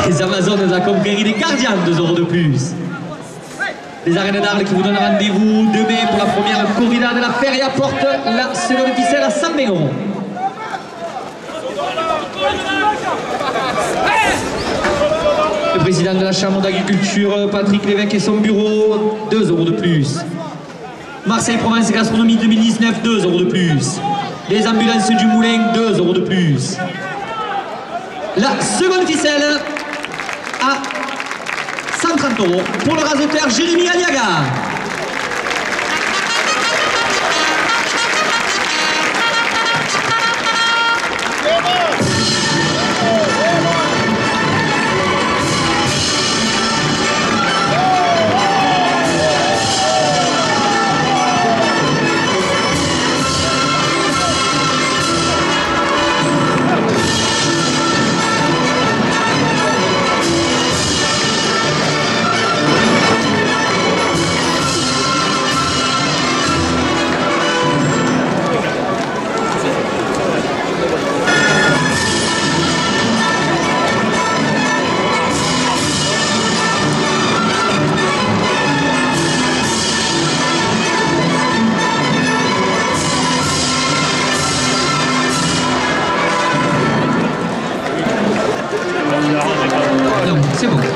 Les Amazones de la confrérie des gardiens, 2 € de plus. Les arènes d'Arles qui vous donnent rendez-vous demain pour la première corrida de la feria porte la seconde ficelle à 120 €. Le président de la Chambre d'agriculture, Patrick Lévesque et son bureau, 2 € de plus. Marseille-Provence Gastronomie 2019, 2 € de plus. Les ambulances du Moulin, 2 € de plus. La seconde ficelle à 130 € pour le raseteur Jérémy Aliaga. C'est bon.